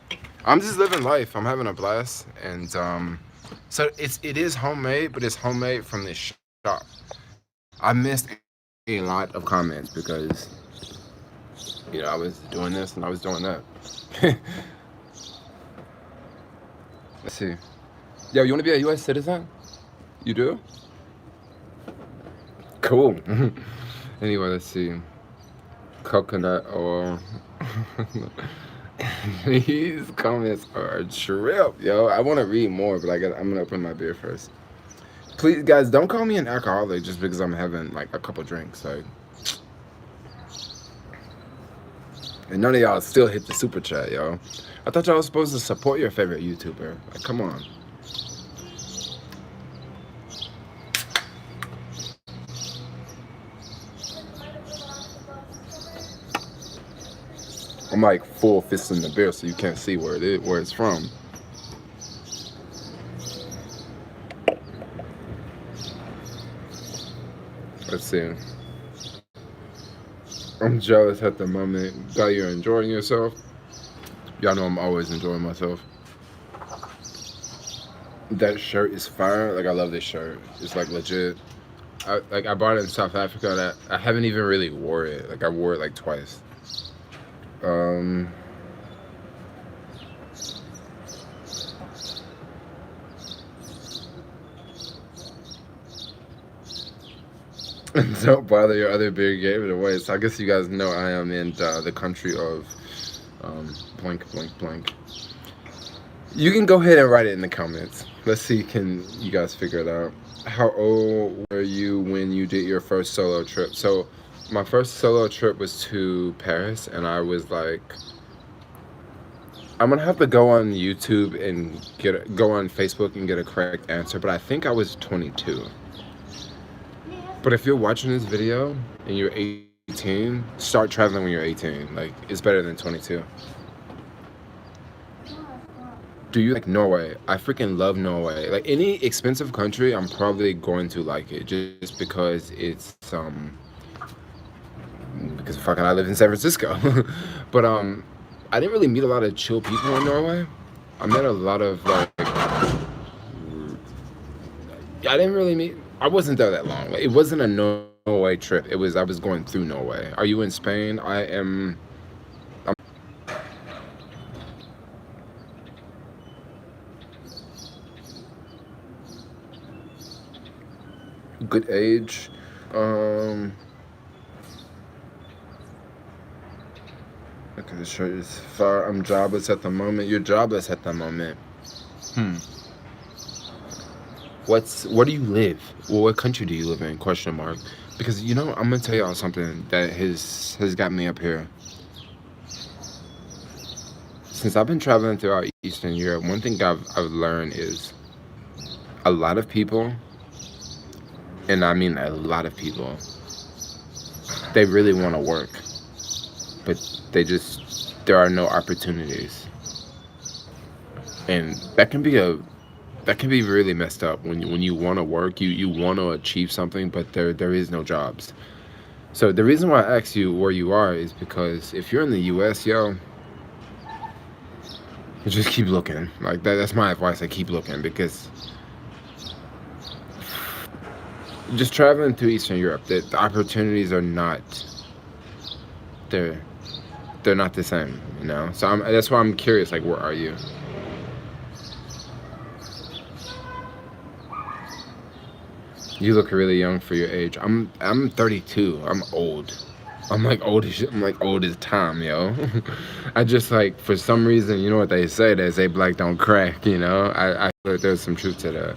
just living life. I'm having a blast, and so it is homemade, but it's homemade from this shop. I missed a lot of comments because I was doing this and I was doing that. Let's see. Yo, you want to be a U.S. citizen? You do? Cool. Anyway, let's see. Coconut oil. These comments are a trip, yo. I want to read more, but I'm gonna open my beer first. Please, guys, don't call me an alcoholic just because I'm having like a couple drinks. Like, and none of y'all still hit the super chat, yo. I thought y'all was supposed to support your favorite YouTuber. Like, come on. I'm like full fisting the beer, so you can't see where it's from. Let's see. I'm jealous at the moment that you're enjoying yourself. Y'all know I'm always enjoying myself. That shirt is fire. Like, I love this shirt. It's like legit. I bought it in South Africa, and I haven't even really wore it. Like, I wore it like twice. Don't bother, your other beer gave it away. So I guess you guys know I am in the country of blank, blank, blank. You can go ahead and write it in the comments. Let's see, can you guys figure it out? How old were you when you did your first solo trip? So my first solo trip was to Paris, and I was like, I'm gonna have to go on YouTube and go on Facebook and get a correct answer, but I think I was 22. But if you're watching this video and you're 18, start traveling when you're 18. Like, it's better than 22. Do you like Norway? I freaking love Norway. Like, any expensive country, I'm probably going to like it just because it's because fucking I live in San Francisco. But I didn't really meet a lot of chill people in Norway. I met a lot of like I wasn't there that long. It wasn't a Norway trip. I was going through Norway. Are you in Spain? I'm good age. Okay, the shirt is far. I'm jobless at the moment. You're jobless at the moment. Where do you live? Well, what country do you live in? Question mark. Because, you know, I'm gonna tell y'all something that has got me up here. Since I've been traveling throughout Eastern Europe, one thing I've learned is a lot of people, and I mean a lot of people, they really want to work, but there are no opportunities. And that can be really messed up when you want to work, you want to achieve something, but there is no jobs. So the reason why I asked you where you are is because if you're in the US, yo, just keep looking. Like, that's my advice. I keep looking, because just traveling through Eastern Europe, the opportunities are not, they're not the same, you know. So that's why I'm curious, like, where are you? You look really young for your age. I'm 32. I'm old. I'm like old as time, yo. I just, like, for some reason, you know what they say? They say black don't crack, you know? I feel like there's some truth to that.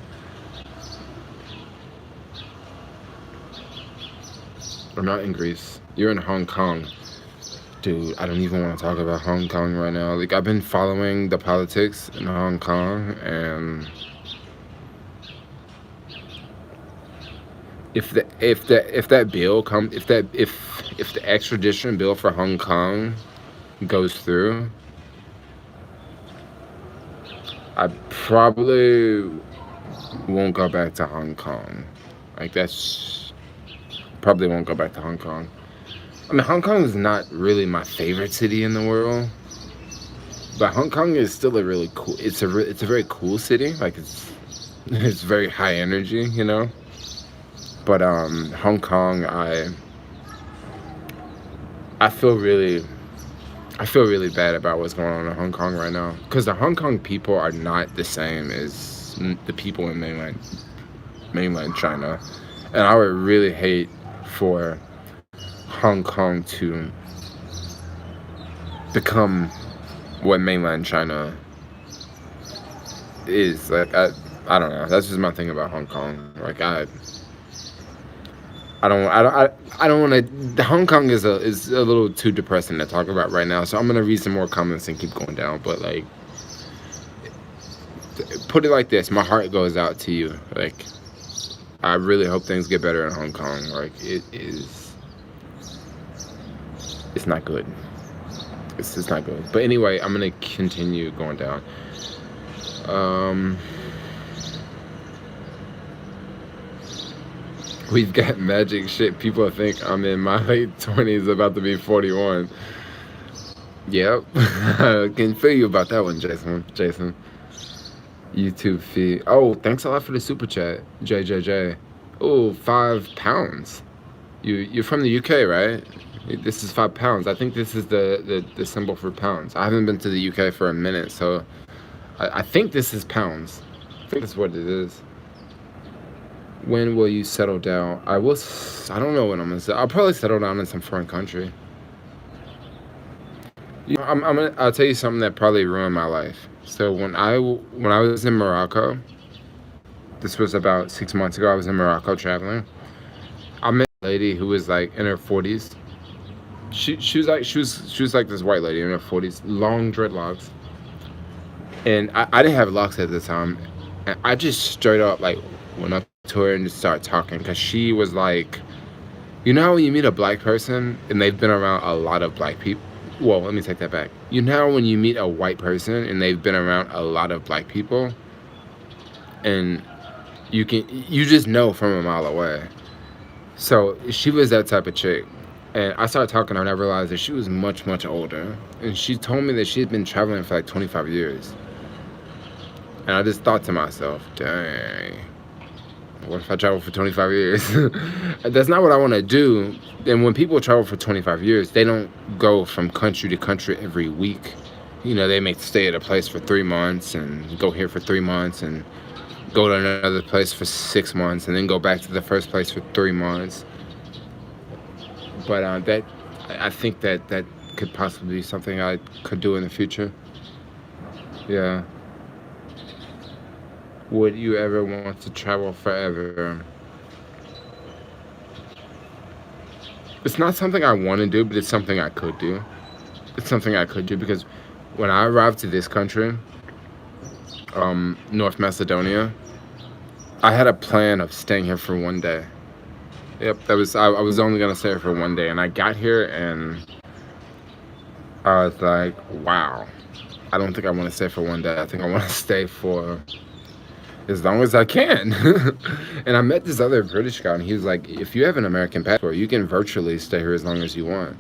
I'm not in Greece. You're in Hong Kong. Dude, I don't even want to talk about Hong Kong right now. Like, I've been following the politics in Hong Kong, and if the extradition bill for Hong Kong goes through, I probably won't go back to Hong Kong. Like, probably won't go back to Hong Kong. I mean, Hong Kong is not really my favorite city in the world, but Hong Kong is still a really cool. It's a very cool city. Like, it's very high energy, you know. But Hong Kong, I feel really bad about what's going on in Hong Kong right now, because the Hong Kong people are not the same as the people in mainland China, and I would really hate for Hong Kong to become what mainland China is. Like, I don't know. That's just my thing about Hong Kong. Like I don't want to. Hong Kong is a little too depressing to talk about right now. So I'm gonna read some more comments and keep going down. But like, put it like this: my heart goes out to you. Like, I really hope things get better in Hong Kong. Like, it's not good. It's just not good. But anyway, I'm gonna continue going down. We've got magic shit. People think I'm in my late 20s, about to be 41. Yep. Can feel you about that one, Jason. YouTube feed. Oh, thanks a lot for the super chat, JJJ. Oh, £5. You're from the UK, right? This is £5. I think this is the symbol for pounds. I haven't been to the UK for a minute, so I think this is pounds. I think that's what it is. When will you settle down? I don't know when I'm gonna settle. I'll probably settle down in some foreign country. You know, I'll tell you something that probably ruined my life. So when I was in Morocco, this was about 6 months ago. I was in Morocco traveling. I met a lady who was like in her 40s. She was like this white lady in her 40s, long dreadlocks. And I didn't have locks at the time. And I just straight up like went up to her and just started talking, because she was like, you know how when you meet a black person and they've been around a lot of black people. Well, let me take that back. You know how when you meet a white person and they've been around a lot of black people, and you just know from a mile away. So she was that type of chick. And I started talking to her and I realized that she was much, much older. And she told me that she had been traveling for like 25 years. And I just thought to myself, dang, what if I travel for 25 years? That's not what I want to do. And when people travel for 25 years, they don't go from country to country every week. You know, they may stay at a place for 3 months and go here for 3 months and go to another place for 6 months and then go back to the first place for 3 months. But I think that could possibly be something I could do in the future. Yeah. Would you ever want to travel forever? It's not something I want to do, but it's something I could do. It's something I could do because when I arrived to this country, North Macedonia, I had a plan of staying here for 1 day. Yep, I was only gonna stay here for 1 day, and I got here and I was like, wow, I don't think I want to stay for 1 day. I think I want to stay for as long as I can. And I met this other British guy, and he was like, if you have an American passport, you can virtually stay here as long as you want.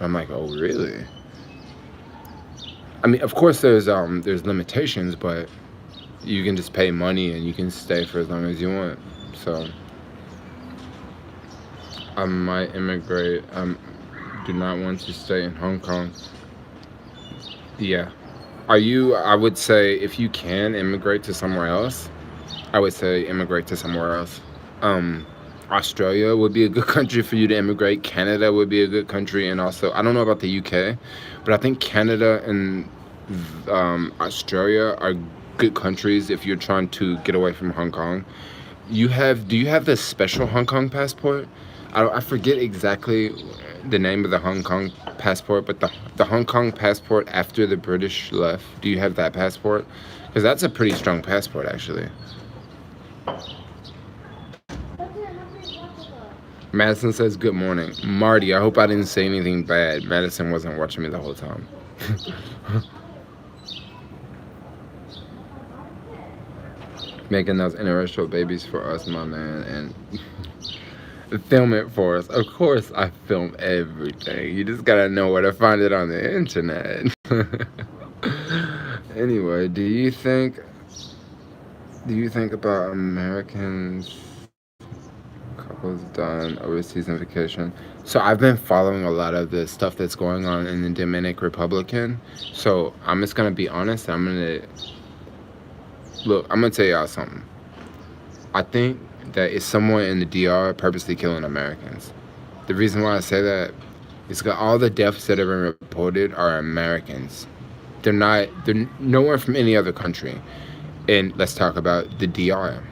I'm like, oh, really? I mean, of course there's limitations, but you can just pay money and you can stay for as long as you want. So I might immigrate. Do not want to stay in Hong Kong. Yeah. I would say if you can immigrate to somewhere else, I would say immigrate to somewhere else. Australia would be a good country for you to immigrate. Canada would be a good country. And also, I don't know about the UK, but I think Canada and Australia are good countries if you're trying to get away from Hong Kong. Do you have the special Hong Kong passport? I forget exactly the name of the Hong Kong passport, but the Hong Kong passport after the British left, do you have that passport? Because that's a pretty strong passport, actually. Madison says, good morning. Marty, I hope I didn't say anything bad. Madison wasn't watching me the whole time. Making those interracial babies for us, my man, and film it for us. Of course, I film everything. You just gotta know where to find it on the internet. Anyway, do you think about Americans couples done overseas on vacation? So I've been following a lot of the stuff that's going on in the Dominican Republic. So I'm just gonna be honest. I'm gonna tell y'all something. I think that it's someone in the DR purposely killing Americans. The reason why I say that is because all the deaths that have been reported are Americans. They're nowhere from any other country. And let's talk about the DR.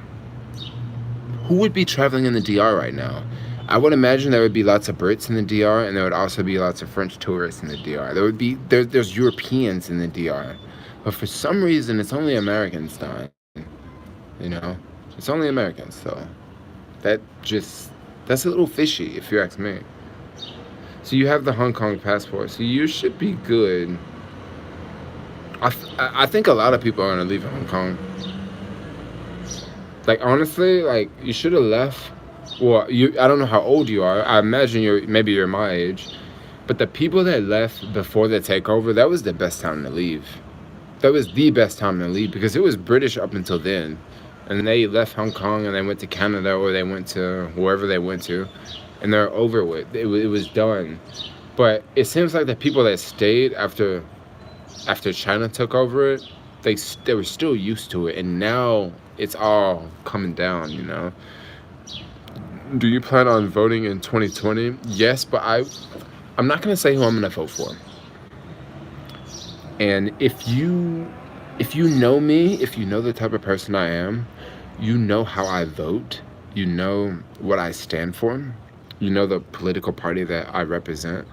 Who would be traveling in the DR right now? I would imagine there would be lots of Brits in the DR, and there would also be lots of French tourists in the DR. There's Europeans in the DR, but for some reason it's only Americans dying. You know, it's only Americans. So that just that's a little fishy, if you ask me. So you have the Hong Kong passport, so you should be good. I think a lot of people are gonna leave Hong Kong. Like honestly, like you should have left. Well, I don't know how old you are. I imagine you're my age. But the people that left before the takeover, that was the best time to leave. That was the best time to leave because it was British up until then. And they left Hong Kong and they went to Canada or they went to wherever they went to, and they're over with. It was done. But it seems like the people that stayed after China took over it, they were still used to it, and now it's all coming down, you know. Do you plan on voting in 2020? Yes, but I'm not gonna say who I'm gonna vote for. And if you know me, if you know the type of person I am, you know how I vote, you know what I stand for, you know the political party that I represent.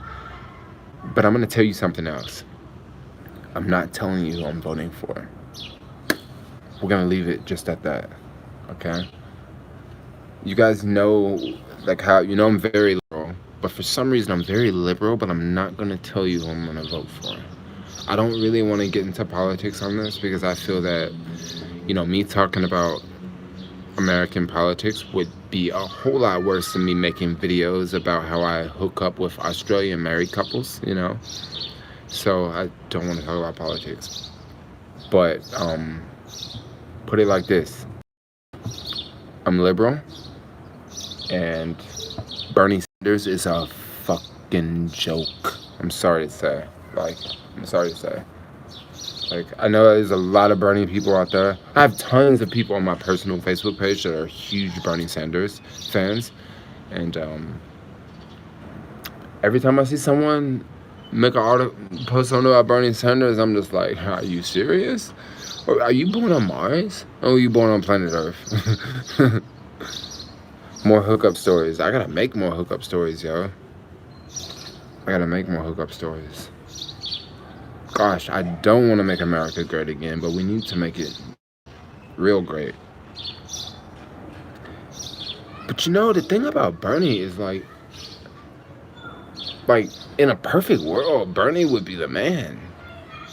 But I'm gonna tell you something else. I'm not telling you who I'm voting for. We're gonna leave it just at that, okay? You guys know, like how, you know I'm very liberal, but for some reason I'm very liberal, but I'm not gonna tell you who I'm gonna vote for. I don't really want to get into politics on this because I feel that, you know, me talking about American politics would be a whole lot worse than me making videos about how I hook up with Australian married couples, you know? So I don't want to talk about politics. But put it like this. I'm liberal, and Bernie Sanders is a fucking joke. I'm sorry to say. Like, I know there's a lot of Bernie people out there. I have tons of people on my personal Facebook page that are huge Bernie Sanders fans. And every time I see someone make an article, post something about Bernie Sanders, I'm just like, are you serious? Or are you born on Mars? Or are you born on planet Earth? More hookup stories. I gotta make more hookup stories, yo. Gosh, I don't want to make America great again, but we need to make it real great. But you know, the thing about Bernie is like in a perfect world, Bernie would be the man.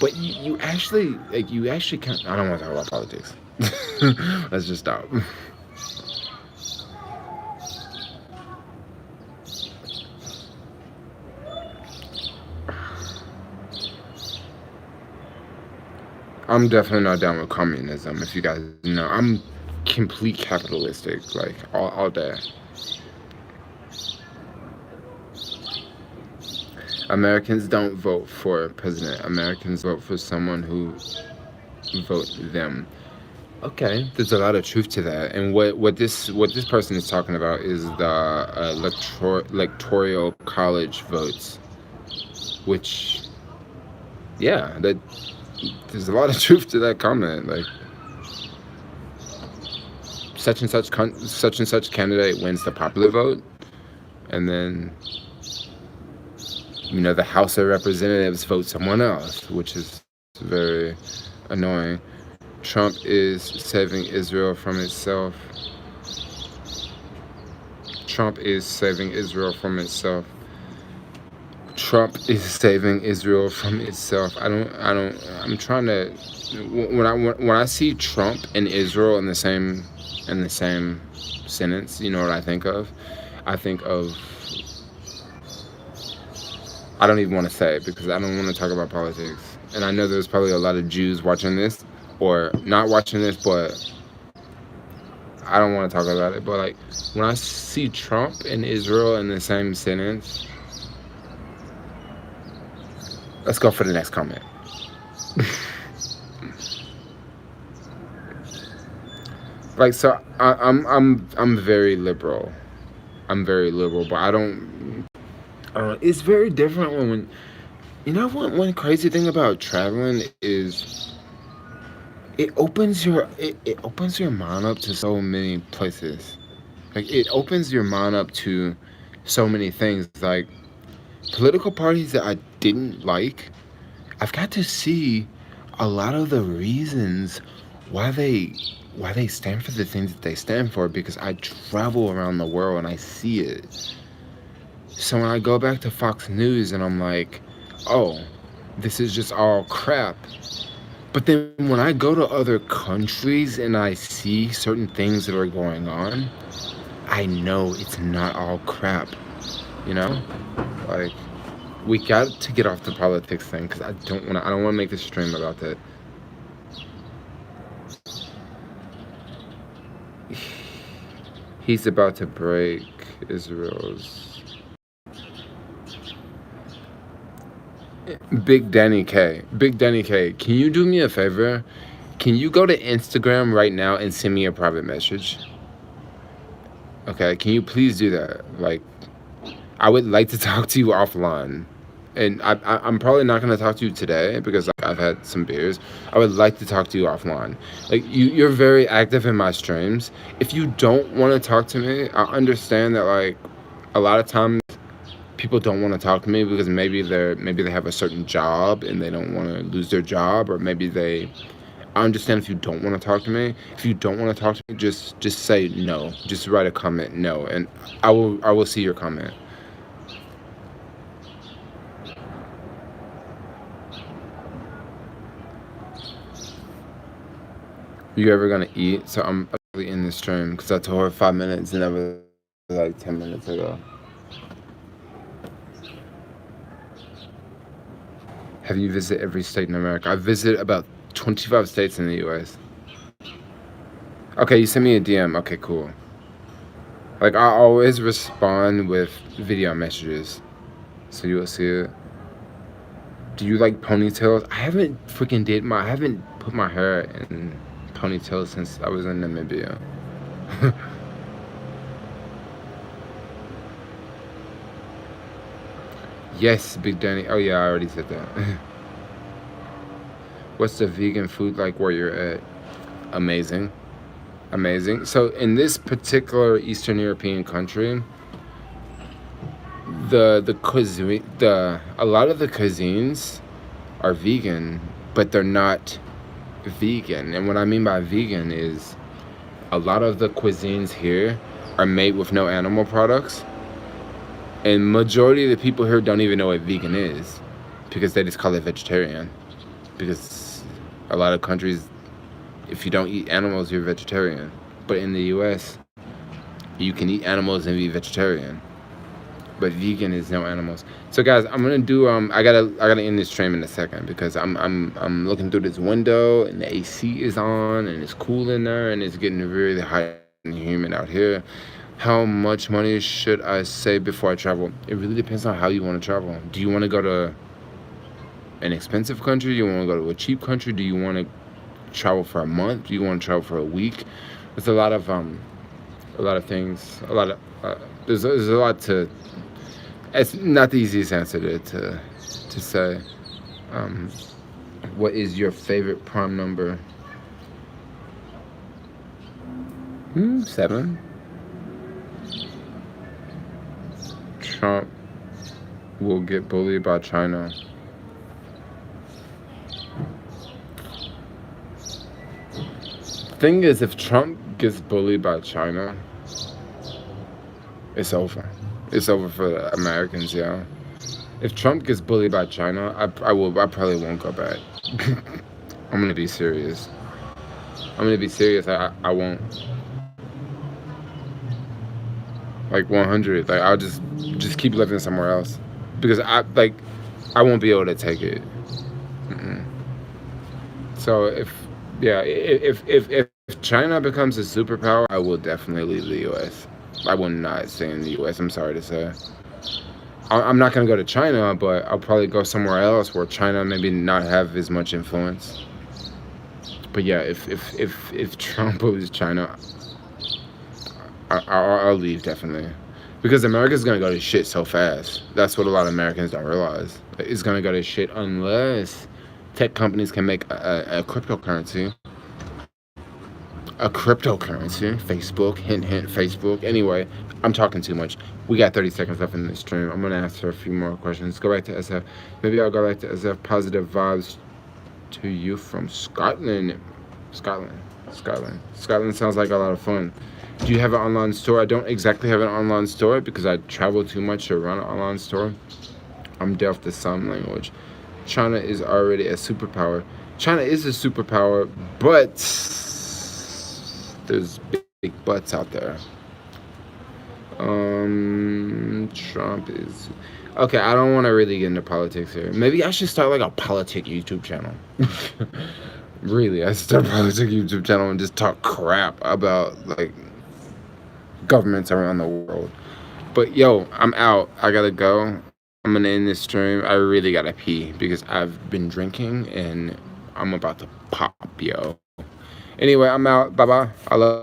But you actually can't. I don't want to talk about politics. Let's just stop. I'm definitely not down with communism. If you guys know, I'm complete capitalistic, like all day. Americans don't vote for president. Americans vote for someone who vote them. Okay, there's a lot of truth to that. And what this person is talking about is the electoral college votes, which, yeah, that there's a lot of truth to that comment. Like, such and such candidate wins the popular vote, and then, you know, the House of Representatives vote someone else, which is very annoying. Trump is saving Israel from itself. Trump is saving Israel from itself. I'm trying to, when I see Trump and Israel in the same sentence, you know what I think of? I don't even want to say it because I don't want to talk about politics. And I know there's probably a lot of Jews watching this or not watching this, but I don't want to talk about it. But like, when I see Trump and Israel in the same sentence, let's go for the next comment. Like, so I'm very liberal. But I don't. It's very different when you know what. One crazy thing about traveling is it opens your mind up to so many places. Like it opens your mind up to so many things. Like political parties that I didn't like, I've got to see a lot of the reasons why they stand for the things that they stand for because I travel around the world and I see it. So when I go back to Fox News and I'm like, oh, this is just all crap. But then when I go to other countries and I see certain things that are going on, I know it's not all crap. You know? Like we got to get off the politics thing because I don't want to make this stream about that. He's about to break Israel's. Big Danny K. Big Danny K. Can you do me a favor? Can you go to Instagram right now and send me a private message? Okay, can you please do that? Like, I would like to talk to you offline. And I'm probably not going to talk to you today because I've had some beers. I would like to talk to you offline. Like, you're very active in my streams. If you don't want to talk to me, I understand that, like, a lot of times people don't want to talk to me because maybe they have a certain job and they don't want to lose their job, or I understand if you don't want to talk to me. If you don't want to talk to me, just say no. Just write a comment no, and I will see your comment. You ever gonna eat? So I'm actually in the stream because I told her 5 minutes and that was like 10 minutes ago. Have you visited every state in America? I've visited about 25 states in the U.S. Okay, you sent me a DM. Okay, cool. Like, I always respond with video messages, so you will see it. Do you like ponytails? I haven't put my hair in ponytails since I was in Namibia. Yes, Big Danny. Oh yeah, I already said that. What's the vegan food like where you're at? Amazing. Amazing. So in this particular Eastern European country, the cuisine, a lot of the cuisines are vegan, but they're not vegan. And what I mean by vegan is a lot of the cuisines here are made with no animal products. And majority of the people here don't even know what vegan is because they just call it vegetarian. Because a lot of countries, if you don't eat animals, you're vegetarian. But in the US, you can eat animals and be vegetarian. But vegan is no animals. So guys, I'm gonna do I gotta end this stream in a second because I'm looking through this window and the AC is on and it's cool in there and it's getting really hot and humid out here. How much money should I save before I travel? It really depends on how you want to travel. Do you want to go to an expensive country? Do you want to go to a cheap country? Do you want to travel for a month? Do you want to travel for a week? There's a lot of things. There's a lot to. It's not the easiest answer to say. What is your favorite prime number? 7. Trump will get bullied by China. Thing is, if Trump gets bullied by China, it's over. It's over for the Americans, yeah. If Trump gets bullied by China, I probably won't go back. I'm gonna be serious. I won't. Like 100. Like I'll just keep living somewhere else because I won't be able to take it. So if China becomes a superpower, I will definitely leave the U.S. I will not stay in the U.S. I'm sorry to say. I'm not gonna go to China, but I'll probably go somewhere else where China maybe not have as much influence. But yeah, if Trump bullies China, I'll leave definitely, because America's gonna go to shit so fast. That's what a lot of Americans don't realize. It's gonna go to shit unless tech companies can make a cryptocurrency a cryptocurrency. Facebook, hint, hint, Facebook. Anyway, I'm talking too much. We got 30 seconds left in this stream. I'm gonna ask her a few more questions. Go back to SF. Maybe I'll go back to SF. Positive vibes to you from Scotland. Scotland sounds like a lot of fun. Do you have an online store? I don't exactly have an online store because I travel too much to run an online store. I'm deaf to some language. China is already a superpower. China is a superpower, but there's big butts out there. Trump is... Okay, I don't want to really get into politics here. Maybe I should start like a politic YouTube channel. Really, I start a politic YouTube channel and just talk crap about like governments around the world. But yo, I'm out. I gotta go. I'm gonna end this stream. I really gotta pee because I've been drinking and I'm about to pop, yo. Anyway, I'm out. Bye bye. I love